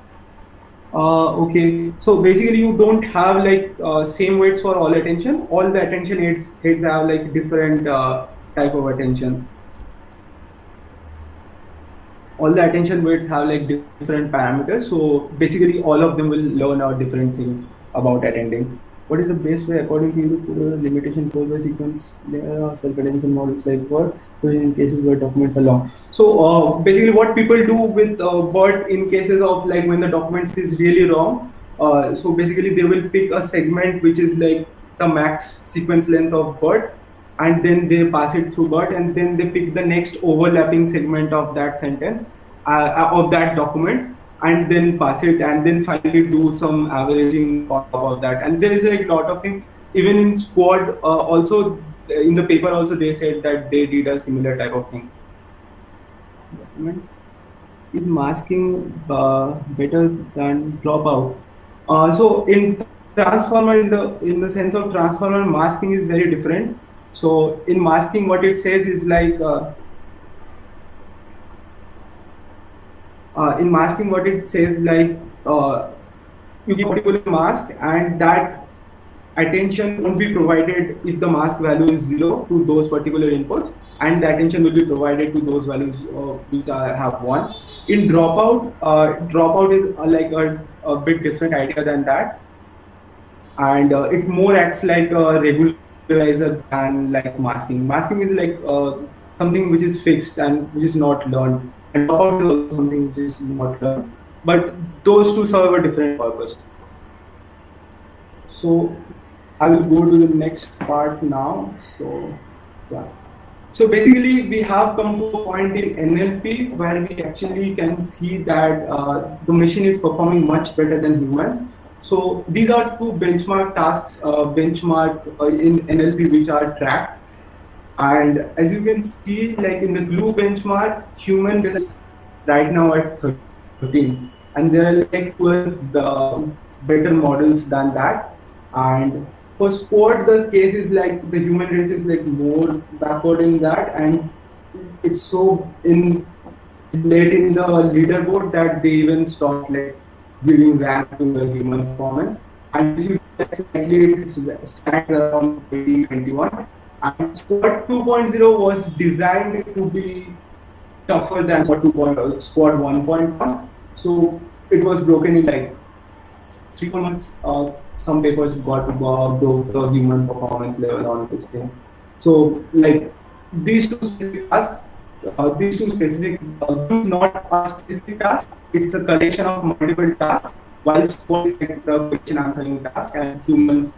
Okay, so basically you don't have like same weights for all attention. All the attention heads have like different type of attentions. All the attention weights have like different parameters. So basically all of them will learn a different thing about attending. What is the best way according to you to put a limitation posed by sequence self-attention models like what? So in cases where documents are long. So basically what people do with BERT in cases of like when the documents is really long, so basically they will pick a segment which is like the max sequence length of BERT, and then they pass it through BERT, and then they pick the next overlapping segment of that sentence, of that document, and then pass it, and then finally do some averaging on top of that. And there is like a lot of things, even in Squad also, in the paper also they said that they did a similar type of thing. Document. Is masking better than dropout? So in transformer, in the sense of transformer, masking is very different. So in masking, what it says is like in masking, what it says like you give a particular mask, and that attention won't be provided if the mask value is 0 to those particular inputs, and the attention will be provided to those values which have 1. In dropout, dropout is like a bit different idea than that, and it more acts like a regularizer than like masking. Masking is like something which is fixed and which is not learned, and dropout is also something which is not learned. But those two serve a different purpose. So I will go to the next part now. So yeah. So basically, we have come to a point in NLP where we actually can see that the machine is performing much better than human. So these are two benchmark tasks, in NLP which are tracked. And as you can see, like in the glue benchmark, human is right now at 13, and there are like 12 better models than that. And for sport, the case is like the human race is like more backward in that, and it's so late in the leaderboard that they even stopped like giving rank to the human performance. And if you slightly, it stands around 2021. And Squad 2.0 was designed to be tougher than Squad 2.0, Squad 1.1. So it was broken in like 3-4 months. Some papers got to broke the human performance level on this thing. So like these two specific tasks, not a specific task, it's a collection of multiple tasks, while Squad is like the question answering task, and humans,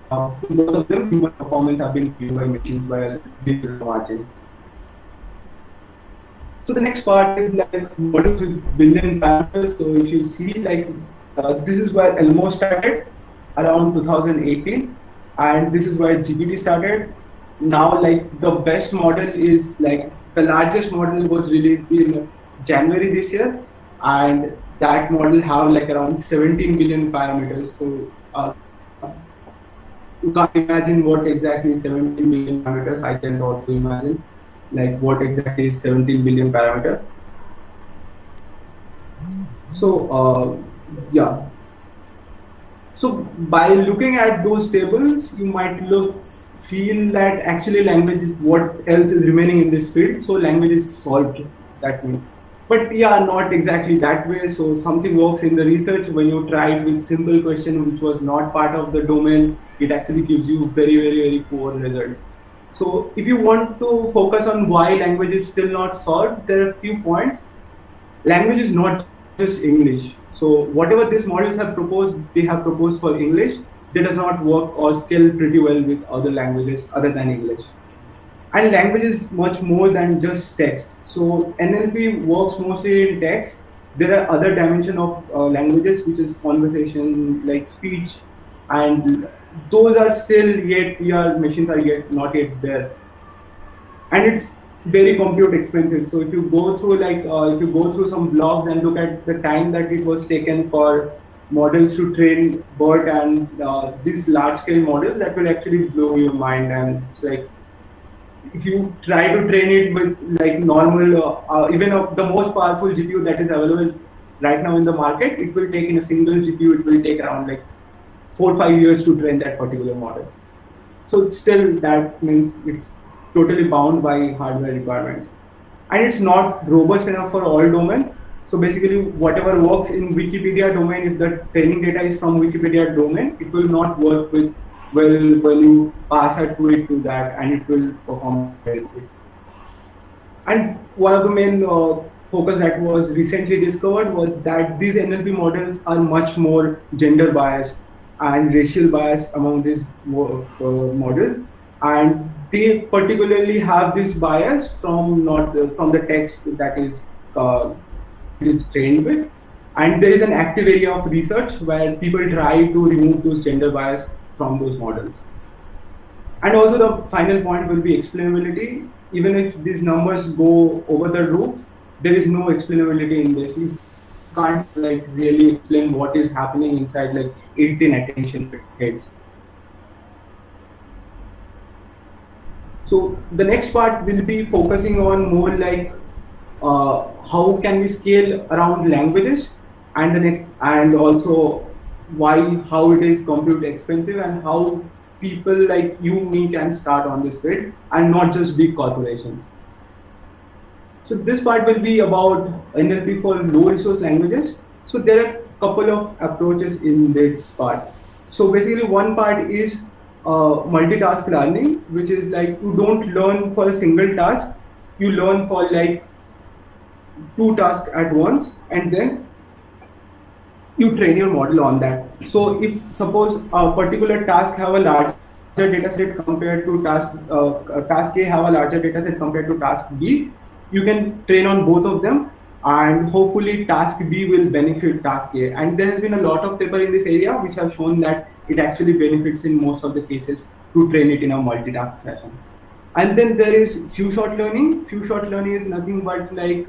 both of them, human performance have been killed by machines by a little margin. So the next part is like models with billion parameters. So if you see, like this is where Elmo started around 2018, and this is where GPT started. Now, like the best model is like the largest model was released in January this year, and that model have like around 17 billion parameters. So you can't imagine what exactly 17 billion parameters. I can also imagine like what exactly is 17 billion parameter. So yeah. So by looking at those tables, you might feel that actually language is what else is remaining in this field. So language is solved, that means. But yeah, not exactly that way. So something works in the research when you tried with simple question which was not part of the domain, it actually gives you very, very, very poor results. So if you want to focus on why language is still not solved, there are a few points. Language is not just English. So whatever these models have proposed, they have proposed for English, they does not work or scale pretty well with other languages other than English. And language is much more than just text. So NLP works mostly in text. There are other dimension of languages, which is conversation, like speech, and those are still yet, machines are not yet there. And it's very compute expensive. So if you go through some blogs and look at the time that it was taken for models to train BERT and these large scale models, that will actually blow your mind. And it's like, if you try to train it with like normal, even the most powerful GPU that is available right now in the market, it will take in a single GPU, it will take around like 4 or 5 years to train that particular model. So still, that means it's totally bound by hardware requirements, and it's not robust enough for all domains. So basically, whatever works in Wikipedia domain, if the training data is from Wikipedia domain, it will not work with when you pass a tweet to that, and it will perform very quick. And one of the main focus that was recently discovered was that these NLP models are much more gender biased and racial bias among these models, and they particularly have this bias from the text that is trained with. And there is an active area of research where people try to remove those gender bias from those models. And also the final point will be explainability. Even if these numbers go over the roof, there is no explainability in this. You can't like really explain what is happening inside like 18 attention heads. So the next part will be focusing on more like how can we scale around languages, and also how it is compute expensive, and how people like you, me can start on this field, and not just big corporations. So this part will be about NLP for low resource languages. So there are a couple of approaches in this part. So basically one part is multitask learning, which is like you don't learn for a single task, you learn for like 2 tasks at once, and then you train your model on that. So if suppose a particular task have a larger data set compared to task A have a larger data set compared to task B, you can train on both of them, and hopefully task B will benefit task A. And there has been a lot of paper in this area which have shown that it actually benefits in most of the cases to train it in a multitask fashion. And then there is few shot learning. Few shot learning is nothing but like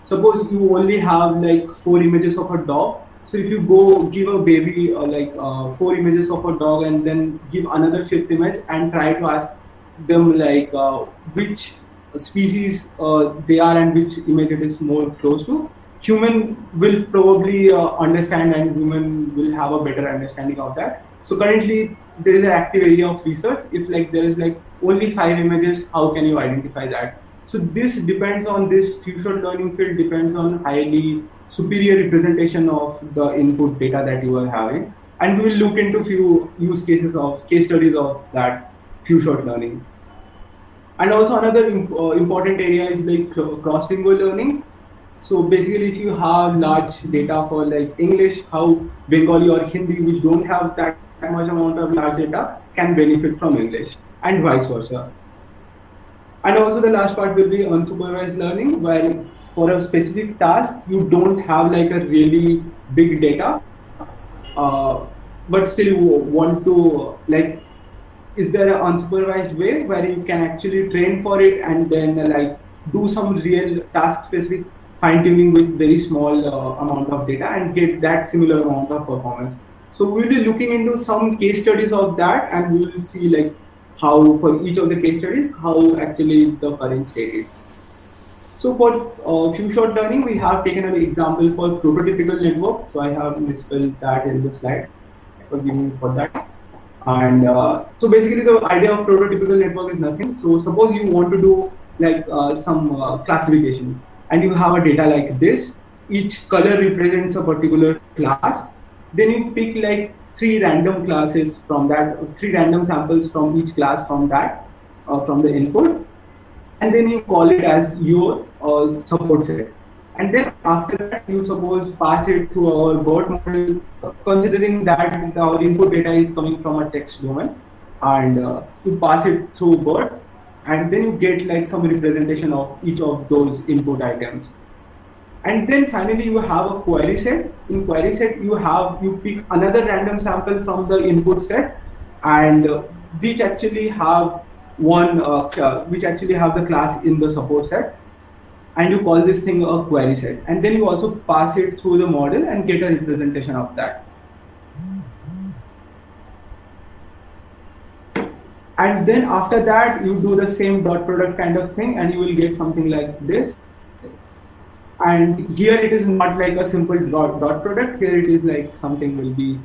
suppose you only have like 4 images of a dog. So if you go give a baby 4 images of a dog and then give another 5th image and try to ask them like which species they are and which image it is more close to, human will probably understand, and human will have a better understanding of that. So currently there is an active area of research. If like there is like only 5 images, how can you identify that? So this depends on this few shot learning field, depends on highly superior representation of the input data that you are having, and we will look into few use cases of case studies of that few shot learning. And also another important area is like cross-lingual learning. So basically if you have large data for like English, how Bengali or Hindi, which don't have that much amount of large data, can benefit from English, and vice versa. And also the last part will be unsupervised learning, where for a specific task you don't have like a really big data, but still you want to like, is there an unsupervised way where you can actually train for it and then like do some real task specific fine tuning with very small amount of data and get that similar amount of performance. So we'll be looking into some case studies of that, and we will see like how for each of the case studies how actually the current state is. So for few shot learning, we have taken an example for prototypical network. So I have misspelled that in the slide. Forgive me for that. And so basically the idea of prototypical network is nothing. So suppose you want to do like some classification, and you have a data like this. Each color represents a particular class. Then you pick like 3 random classes from that, 3 random samples from each class from that, from the input. And then you call it as your support set. And then after that, you suppose pass it to our BERT model, considering that our input data is coming from a text domain, and you pass it through BERT, and then you get like some representation of each of those input items. And then finally you have a query set. In query set, you pick another random sample from the input set, and which actually have the class in the support set, and you call this thing a query set, and then you also pass it through the model and get a representation of that. And then after that you do the same dot product kind of thing, and you will get something like this. And here it is not like a simple dot product. Here it is like something will be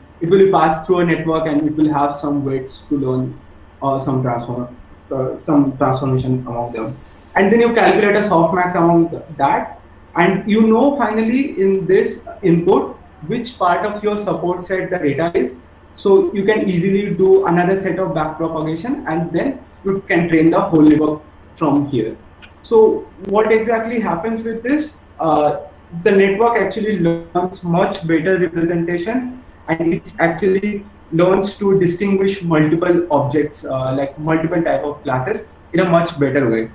passed through a network, and it will have some weights to learn some transformation among them. And then you calculate a softmax among that, and you know finally in this input which part of your support set the data is. So you can easily do another set of backpropagation, and then you can train the whole network from here. So what exactly happens with this? The network actually learns much better representation, and it actually learns to distinguish multiple objects, like multiple type of classes in a much better way.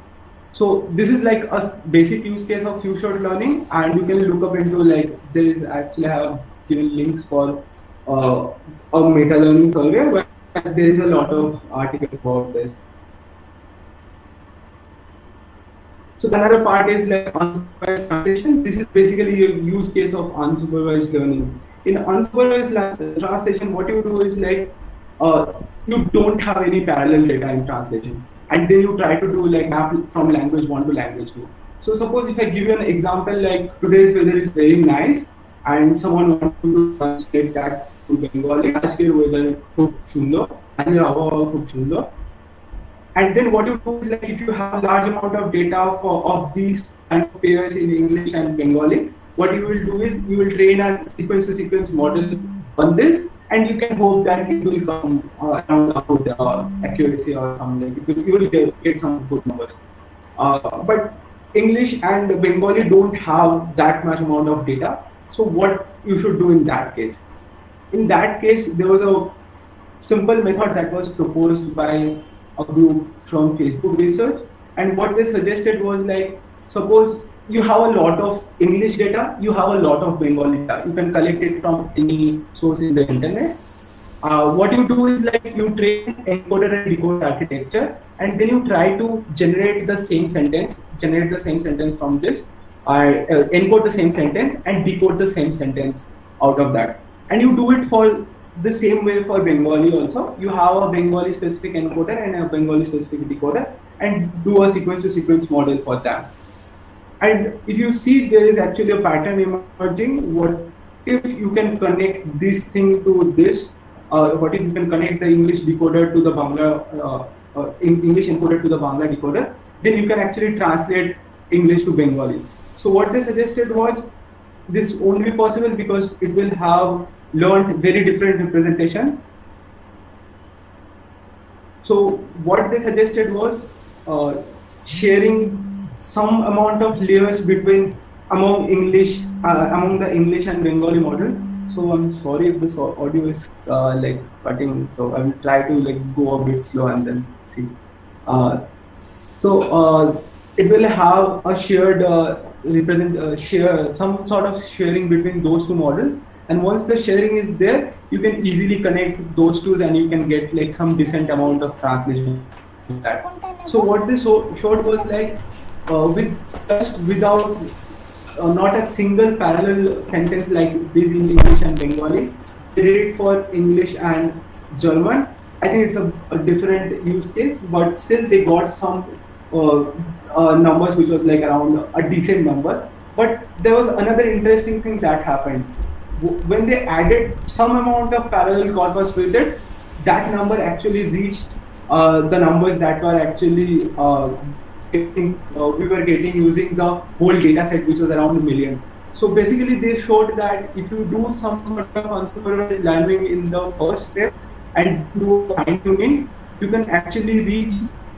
So this is like a basic use case of few shot learning, and you can look up into like there is actually I have given links for a meta learning survey where there is a lot of articles about this. So another part is like unsupervised translation. This is basically a use case of unsupervised learning. In unsupervised translation, what you do is like you don't have any parallel data in translation, and then you try to do like map from language 1 to language 2. So suppose if I give you an example like today's weather is very nice, and someone wants to translate that Bengali. আজকের weather খুব সুন্দর, আজকের আবহাওয়া খুব সুন্দর। And then what you do is like if you have a large amount of data of these kind of pairs in English and Bengali, what you will do is you will train a sequence to sequence model on this, and you can hope that it will come around a good accuracy or something. You will get some good numbers. But English and Bengali don't have that much amount of data. So what you should do in that case? In that case, there was a simple method that was proposed by a group from Facebook research, and what they suggested was like, suppose you have a lot of English data, you have a lot of Bengali data, you can collect it from any source in the internet. What you do is like you train encoder and decoder architecture, and then you try to generate the same sentence from this, encode the same sentence and decode the same sentence out of that. And you do it for the same way for Bengali also. You have a Bengali specific encoder and a Bengali specific decoder, and do a sequence to sequence model for that. And if you see, there is actually a pattern emerging. What if you can connect this thing to this? What if you can connect the English decoder to the Bangla, English encoder to the Bangla decoder? Then you can actually translate English to Bengali. So what they suggested was, this won't be possible because it will have learned very different representation. So what they suggested was sharing some amount of layers among the English and Bengali model. So I'm sorry if this audio is like cutting. So I will try to like go a bit slow and then see. It will have a shared some sort of sharing between those two models. And once the sharing is there, you can easily connect those two, and you can get like some decent amount of translation. So what this showed was like without not a single parallel sentence like this in English and Bengali. They did it for English and German. I think it's a different use case, but still they got some numbers which was like around a decent number. But there was another interesting thing that happened. When they added some amount of parallel corpus with it, that number actually reached the numbers that were actually we were getting using the whole data set, which was around 1 million. So basically they showed that if you do some sort of unsupervised learning in the first step and do fine tuning, you can actually reach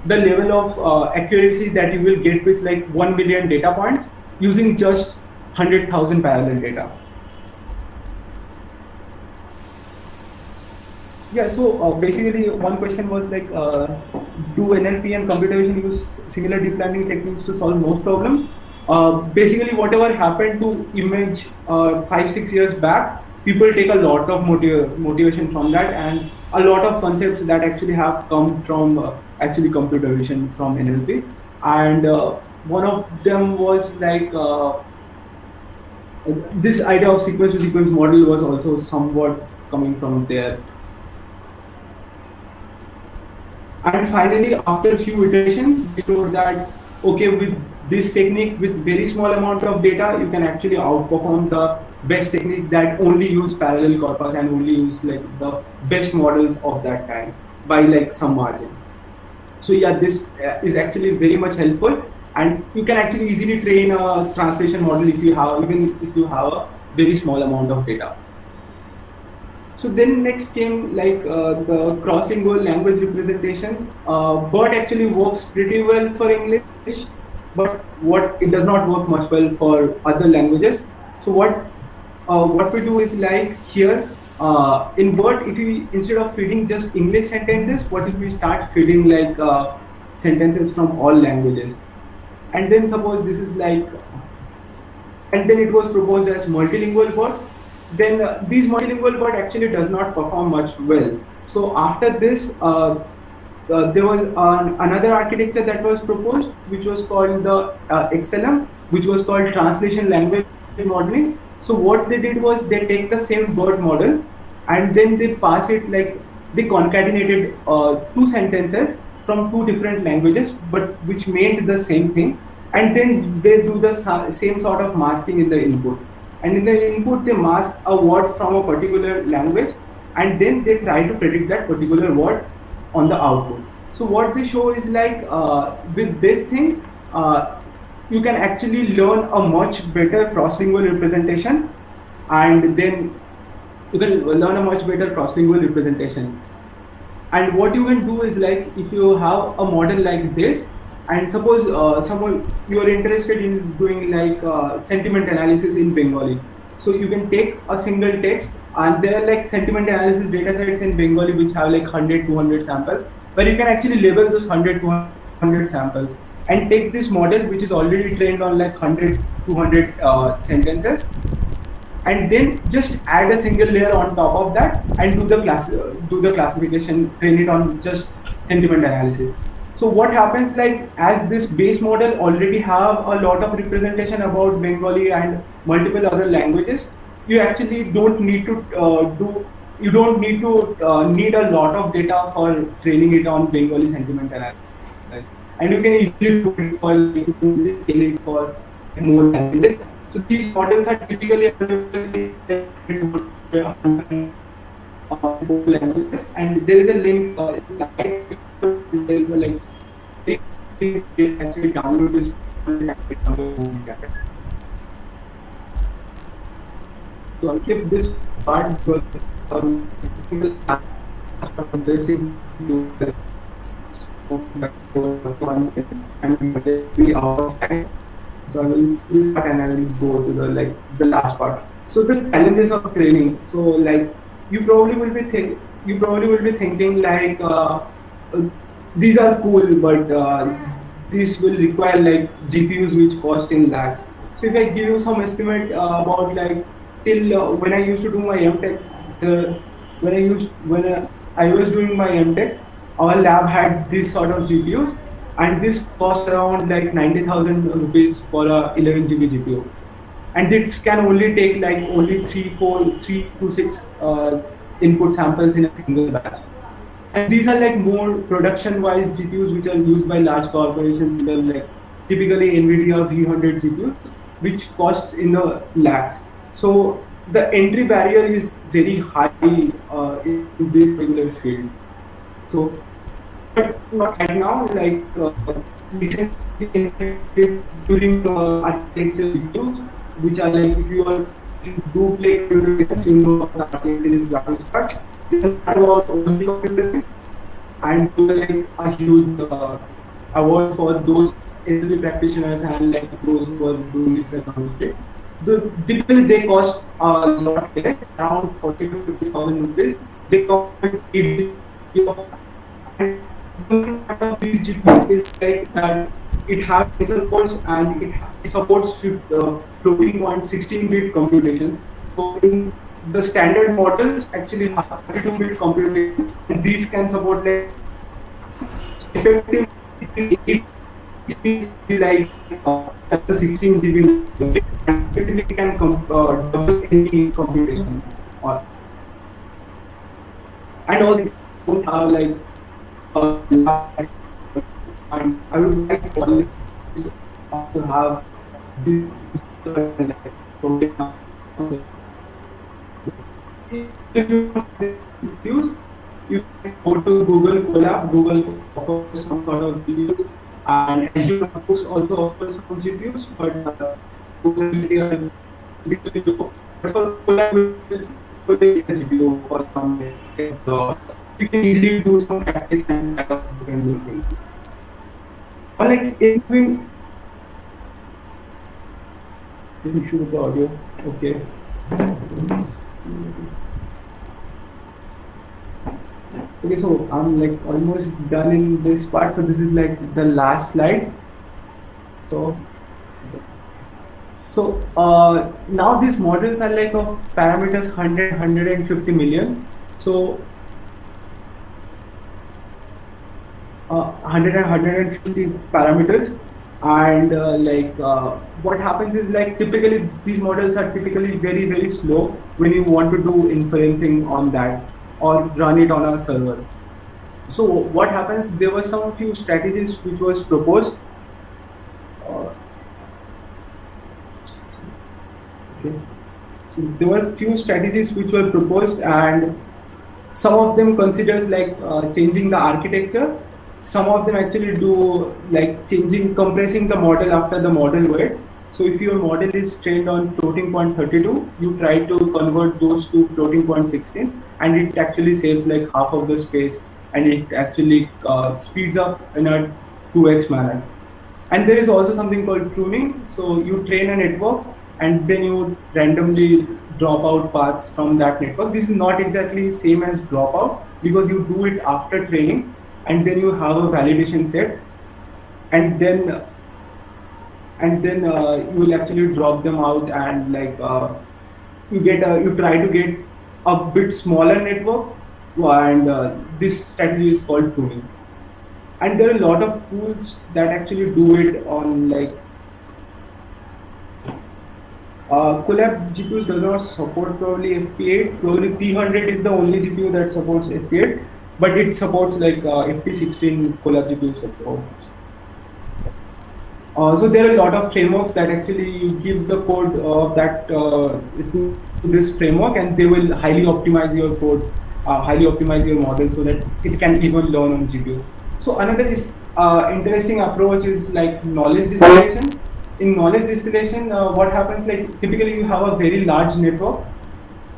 the level of accuracy that you will get with like 1 million data points using just 100,000 parallel data. Yeah, so basically one question was like, do NLP and computer vision use similar deep learning techniques to solve most problems? Basically, whatever happened to image 5-6 years back, people take a lot of motivation from that, and a lot of concepts that actually have come from actually computer vision from NLP. And one of them was like this idea of sequence to sequence model was also somewhat coming from there. And finally, after a few iterations, we showed that, okay, with this technique, with very small amount of data, you can actually outperform the best techniques that only use parallel corpus and only use like the best models of that time by like some margin. So yeah, this is actually very much helpful, and you can actually easily train a translation model even if you have a very small amount of data. So then next came like the cross-lingual language representation. BERT actually works pretty well for English, but it does not work much well for other languages. So what we do is like here in BERT, if you instead of feeding just English sentences, what if we start feeding like sentences from all languages? And then suppose this is like, and then it was proposed as multilingual BERT. Then these multilingual BERT actually does not perform much well. So after this, there was another architecture that was proposed, which was called the XLM, which was called Translation Language Modeling. So what they did was they take the same BERT model, and then they pass it like they concatenated two sentences from two different languages, but which meant the same thing, and then they do the same sort of masking in the input. and in the input they mask a word from a particular language, and then they try to predict that particular word on the output. So what they show is like with this thing, you can actually learn a much better cross-lingual representation, and then you can learn a much better cross-lingual representation. And what you can do is like, if you have a model like this, and suppose someone you are interested in doing like sentiment analysis in Bengali, so you can take a single text, and there are like sentiment analysis data sets in Bengali which have like 100 200 samples, where you can actually label those 100 200 samples and take this model which is already trained on like 100 200 sentences, and then just add a single layer on top of that and do the classification, train it on just sentiment analysis. So what happens, like, as this base model already have a lot of representation about Bengali and multiple other languages, you actually don't need to need a lot of data for training it on Bengali sentiment analysis, and you can easily do it for, like, you can easily scale it for more languages. So these models are typically available in 4 languages, and there is a link. There is a link. You can actually download this. So I'll skip this part because so I will skip that and I will go to the last part. So the challenges of training. So like you probably will be thinking like these are cool, but this will require like GPUs which cost in lakhs. So if I give you some estimate about like till when I used to do my MTech, when I was doing my MTech, our lab had this sort of GPUs, and this cost around like 90,000 rupees for a 11 GB GPU, and this can only take like only 3 to 6 input samples in a single batch. And these are like more production-wise GPUs which are used by large corporations. They're like typically NVIDIA V100 GPUs, which costs in the lakhs. So the entry barrier is very high in this particular field. So, but not right now. Like recently during architecture GPUs, which are like, if you are do play computer, you know the architecture is graphics card. About only computer, and to like a huge award for those NLP practitioners and like those who are doing this economic. Typically they cost a lot less, around 40 to 50,000 rupees. They cost 8 GB, and these GPU is like that it has tensor cores and it supports floating point 16-bit computation. So in the standard models actually have 32-bit computation, and these can support like effective like the 16 GB, and it can double any computation. And also don't have like and I would like to also have this if you use, you can go to Google Colab. Google offers some sort of GPUs, and Azure also offers some GPUs, but Google for Colab will be a GPU for some. You can easily do some practice and you can do things. Or like doing issue with the audio. Okay. Okay, so I'm like almost done in this part. So this is like the last slide. So now these models are like of parameters 150 million. So 150 parameters, and what happens is like typically these models are typically very, very slow when you want to do inferencing on that or run it on a server. So what happens, there were some few strategies which was proposed. Okay. So there were few strategies which were proposed, and some of them considers like changing the architecture. Some of them actually do like compressing the model after the model weights. So if your model is trained on floating point 32, you try to convert those to floating point 16, and it actually saves like half of the space, and it actually speeds up in a 2x manner. And there is also something called pruning. So you train a network and then you randomly drop out paths from that network. This is not exactly same as dropout because you do it after training, and then you have a validation set, and then you will actually drop them out, and like you try to get a bit smaller network, and this strategy is called pruning. And there are a lot of tools that actually do it on like Colab GPUs does not support probably FP8. Probably P100 is the only GPU that supports FP8, but it supports like FP16 Colab GPU supports. So there are a lot of frameworks that actually give the code to this framework, and they will highly optimize your code, highly optimize your model so that it can even learn on GPU. So another interesting approach is like knowledge distillation. In knowledge distillation, what happens, like typically you have a very large network,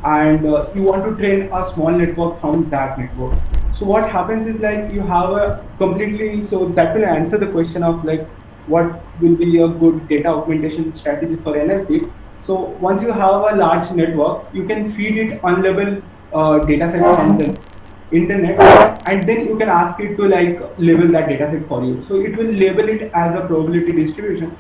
and you want to train a small network from that network. So what happens is like you have a completely, so that will answer the question of like what will be a good data augmentation strategy for NLP. So once you have a large network, you can feed it unlabeled data set from the internet, and then you can ask it to like label that data set for you. So it will label it as a probability distribution,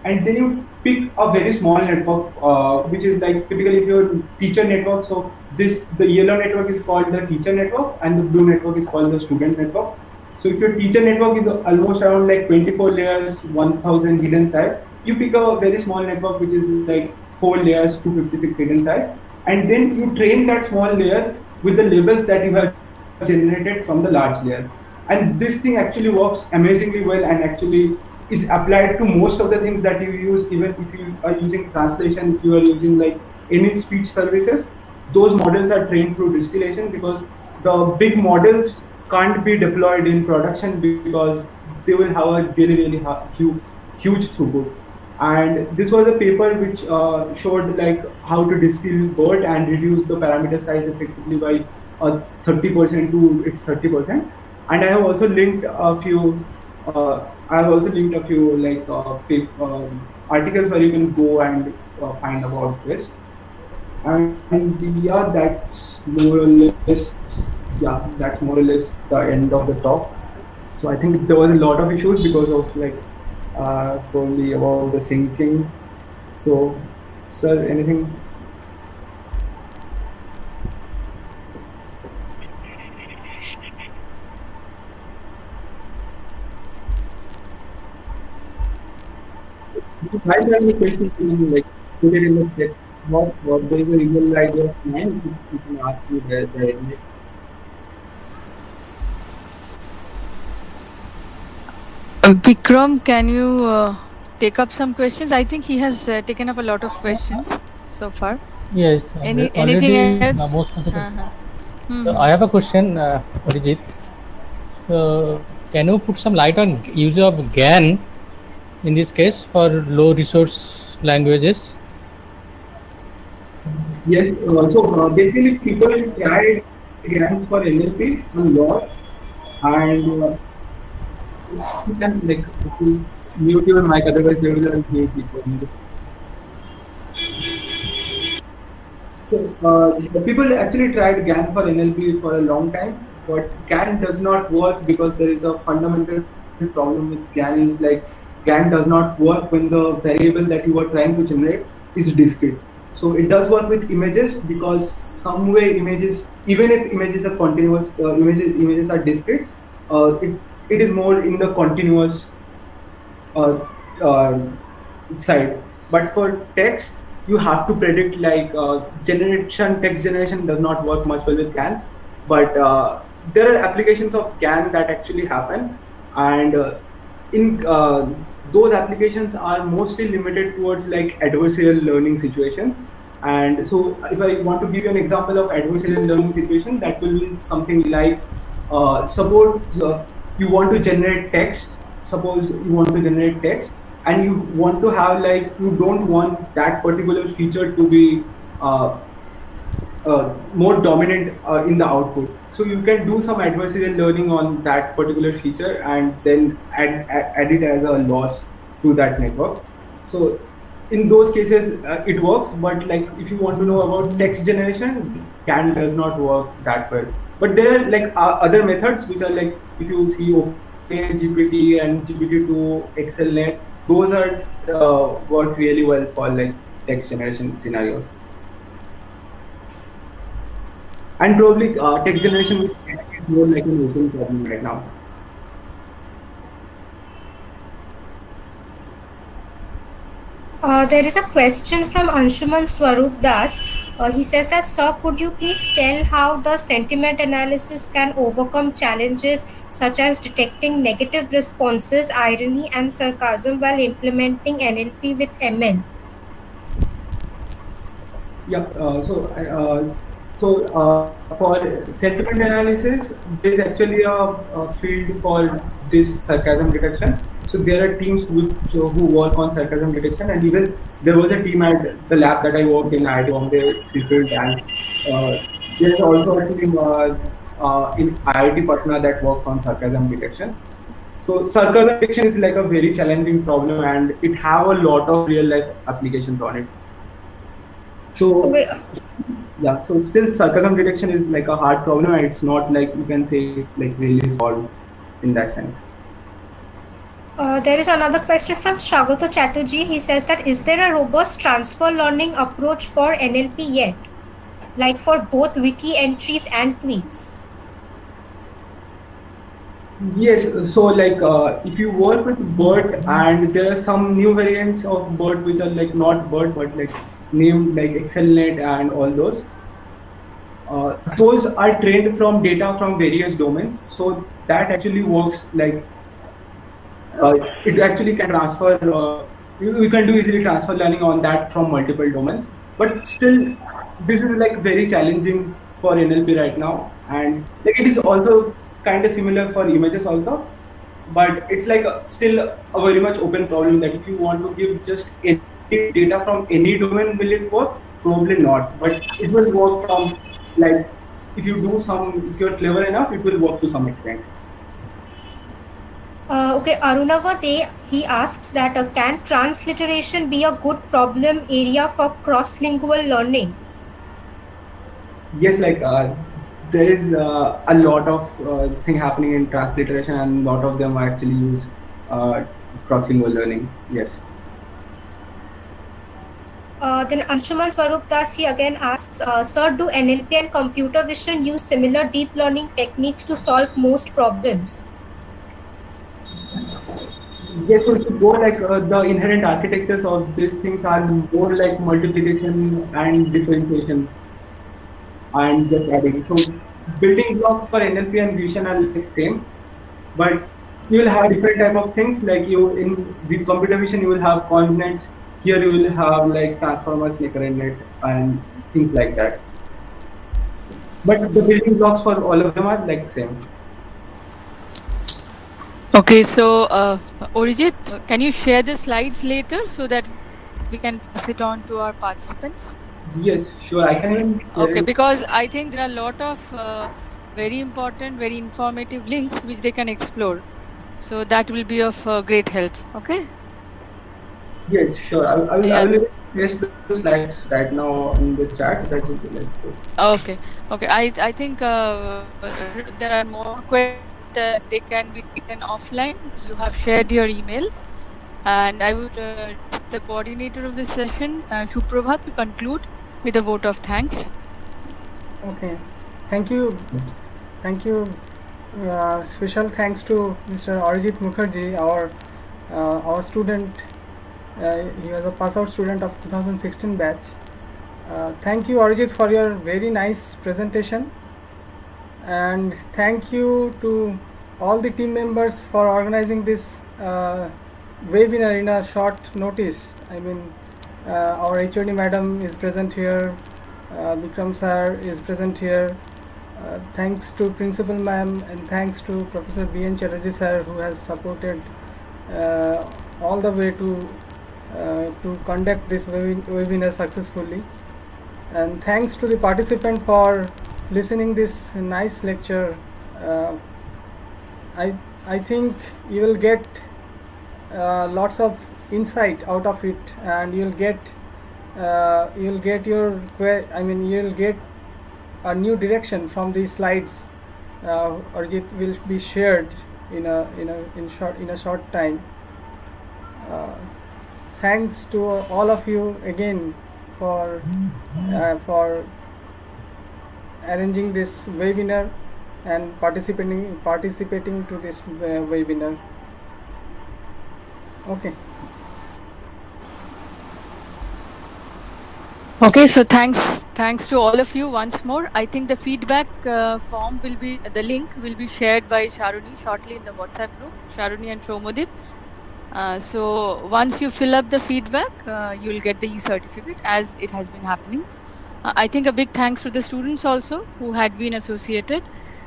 and then you pick a very small network, which is like typically if your teacher network. So the yellow network is called the teacher network, and the blue network is called the student network. So if your teacher network is almost around like 24 layers, 1000 hidden side, you pick a very small network which is like 4 layers, 256 hidden side, and then you train that small layer with the labels that you have generated from the large layer. And this thing actually works amazingly well, and actually is applied to most of the things that you use. Even if you are using translation, if you are using like any speech services, those models are trained through distillation, because the big models can't be deployed in production because they will have a really huge throughput. And this was a paper which showed like how to distill BERT and reduce the parameter size effectively by 30% to its 30%. And I have also linked a few like articles where you can go and find about this. And yeah, that's more or less the end of the talk. So I think there was a lot of issues because of like probably about the syncing. So, sir, anything? If you guys have any questions, you can like put it in the chat. What there is a real idea of mine, you can ask me there. Vikram, can you take up some questions? I think he has taken up a lot of questions so far. Yes. Anything else? Most of the Uh-huh. So I have a question, Arijit. So can you put some light on use of GAN in this case for low resource languages? Yes, so basically people tried GAN for NLP a lot, and you can like mute your mic, otherwise there will be people. So the people actually tried GAN for NLP for a long time, but GAN does not work because there is a fundamental problem with GAN. Is like GAN does not work when the variable that you are trying to generate is discrete. So it does work with images, because some way images, even if images are continuous, images are discrete. It is more in the continuous side. But for text, you have to predict like text generation does not work much well with GAN. But there are applications of GAN that actually happen, and in those applications are mostly limited towards like adversarial learning situations, And so if I want to give you an example of adversarial learning situation, that will be something like, suppose you want to generate text. Suppose you want to generate text and you want to have, like, you don't want that particular feature to be more dominant in the output. So you can do some adversarial learning on that particular feature and then add it as a loss to that network. So in those cases, it works. But like if you want to know about text generation, CAN does not work that well. But there are like other methods which are like, if you see GPT and GPT-2, XLNet, those are work really well for like text generation scenarios. And probably text generation is more like an open problem right now. There is a question from Anshuman Swarup Das. He says that, sir, could you please tell how the sentiment analysis can overcome challenges such as detecting negative responses, irony, and sarcasm while implementing NLP with ML? Yeah. For sentiment analysis, there's actually a field for this sarcasm detection. So there are teams who work on sarcasm detection, and even there was a team at the lab that I worked in, IIT Bombay, Secret, and there's also a team in IIT Patna that works on sarcasm detection. So sarcasm detection is like a very challenging problem, and it have a lot of real life applications on it. So yeah, so still sarcasm detection is like a hard problem, and it's not like you can say it's like really solved in that sense. There is another question from Shagata Chatterjee. He says that, is there a robust transfer learning approach for NLP yet? Like for both wiki entries and tweets? Yes, so like if you work with BERT, and there are some new variants of BERT which are like not BERT but like named like XLNet and all those. Those are trained from data from various domains. So that actually works like it actually can transfer. You can do easily transfer learning on that from multiple domains. But still, this is like very challenging for NLP right now, and like it is also kind of similar for images also. But it's like still a very much open problem that if you want to give just any data from any domain, will it work? Probably not. But it will work from like if you do some, if you're clever enough, it will work to some extent. Okay, Arunava De, he asks that, can transliteration be a good problem area for cross-lingual learning? Yes, like there is a lot of thing happening in transliteration, and a lot of them actually use cross-lingual learning. Yes. Then Anshuman Swarup Das, he again asks, sir, do NLP and computer vision use similar deep learning techniques to solve most problems? Yes, so to go like the inherent architectures of these things are more like multiplication and differentiation and just adding. So building blocks for NLP and vision are like same, but you will have different type of things. Like you in the computer vision, you will have convnets. Here you will have like transformers, net, and things like that. But the building blocks for all of them are like same. Okay, so Arijit, can you share the slides later so that we can pass it on to our participants? Yes, sure. I can. Okay, because I think there are a lot of very important, very informative links which they can explore. So that will be of great help. Okay. Yes, sure. I will paste the slides right now in the chat. That will be like good. Okay. Okay. I think there are more questions. They can be taken offline. You have shared your email, and I would the coordinator of the session, Shuprabhat, to conclude with a vote of thanks. Okay, thank you. Special thanks to Mr. Arijit Mukherjee, our student. He was a pass-out student of 2016 batch. Thank you, Arijit, for your very nice presentation, and thank you to all the team members for organizing this webinar in a short notice. I mean, Our HOD madam is present here. Vikram sir is present here. Thanks to principal ma'am and thanks to Professor B.N. Chatterjee sir, who has supported all the way to conduct this webinar successfully. And thanks to the participant for listening this nice lecture. I think you will get lots of insight out of it, and you'll get you'll get a new direction from these slides. Arijit will be shared in a short time. Thanks to all of you again for arranging this webinar and participating to this webinar. Okay. Okay, so thanks to all of you once more. I think the feedback form the link will be shared by Sharuni shortly in the WhatsApp group, Sharuni and Shomodit. So once you fill up the feedback, you'll get the e-certificate as it has been happening. I think a big thanks to the students also who had been associated,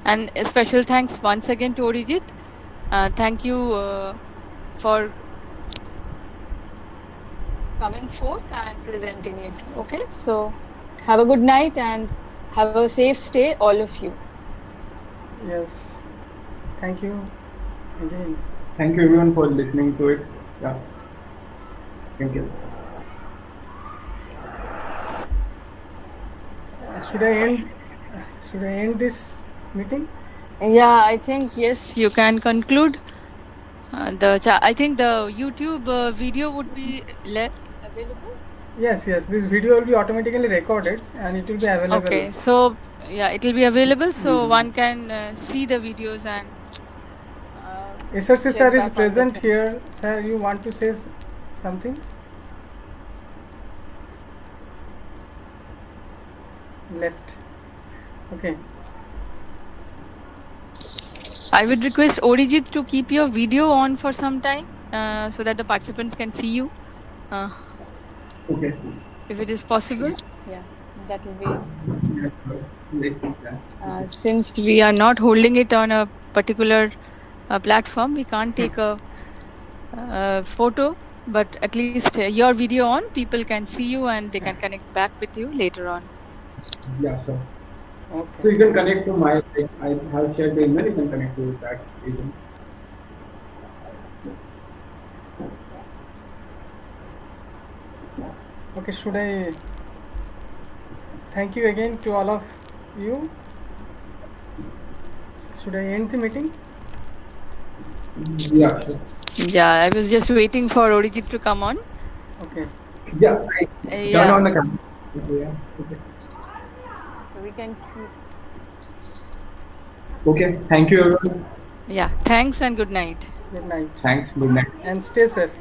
and a special thanks once again to Arijit. Thank you for coming forth and presenting it. Okay, so have a good night and have a safe stay, all of you. Yes. Thank you again. Thank you everyone for listening to it. Yeah. Thank you. Should I end this meeting? Yeah, I think yes, you can conclude. I think the YouTube video would be available. Yes. This video will be automatically recorded and it will be available. Okay, so yeah, it will be available, so one can see the videos and. SRC check sir is back on present the- here. Sir, you want to say something? Left. Okay. I would request Arijit to keep your video on for some time so that the participants can see you. Okay. If it is possible. Yeah, that will be. Yeah. Since we are not holding it on a particular platform, we can't take a photo, but at least your video on, people can see you and they can connect back with you later on. Yeah, sure. So Okay. you can connect to my, I have shared the email, you can connect to that reason. Okay, should I thank you again to all of you? Should I end the meeting? Yeah, sure. Yeah, I was just waiting for Arijit to come on. Okay. Yeah, I turn Yeah. on the camera. Yeah. Okay. So we can. Okay. Thank you everyone. Yeah, thanks and good night. Good night Thanks. Good night. and stay safe.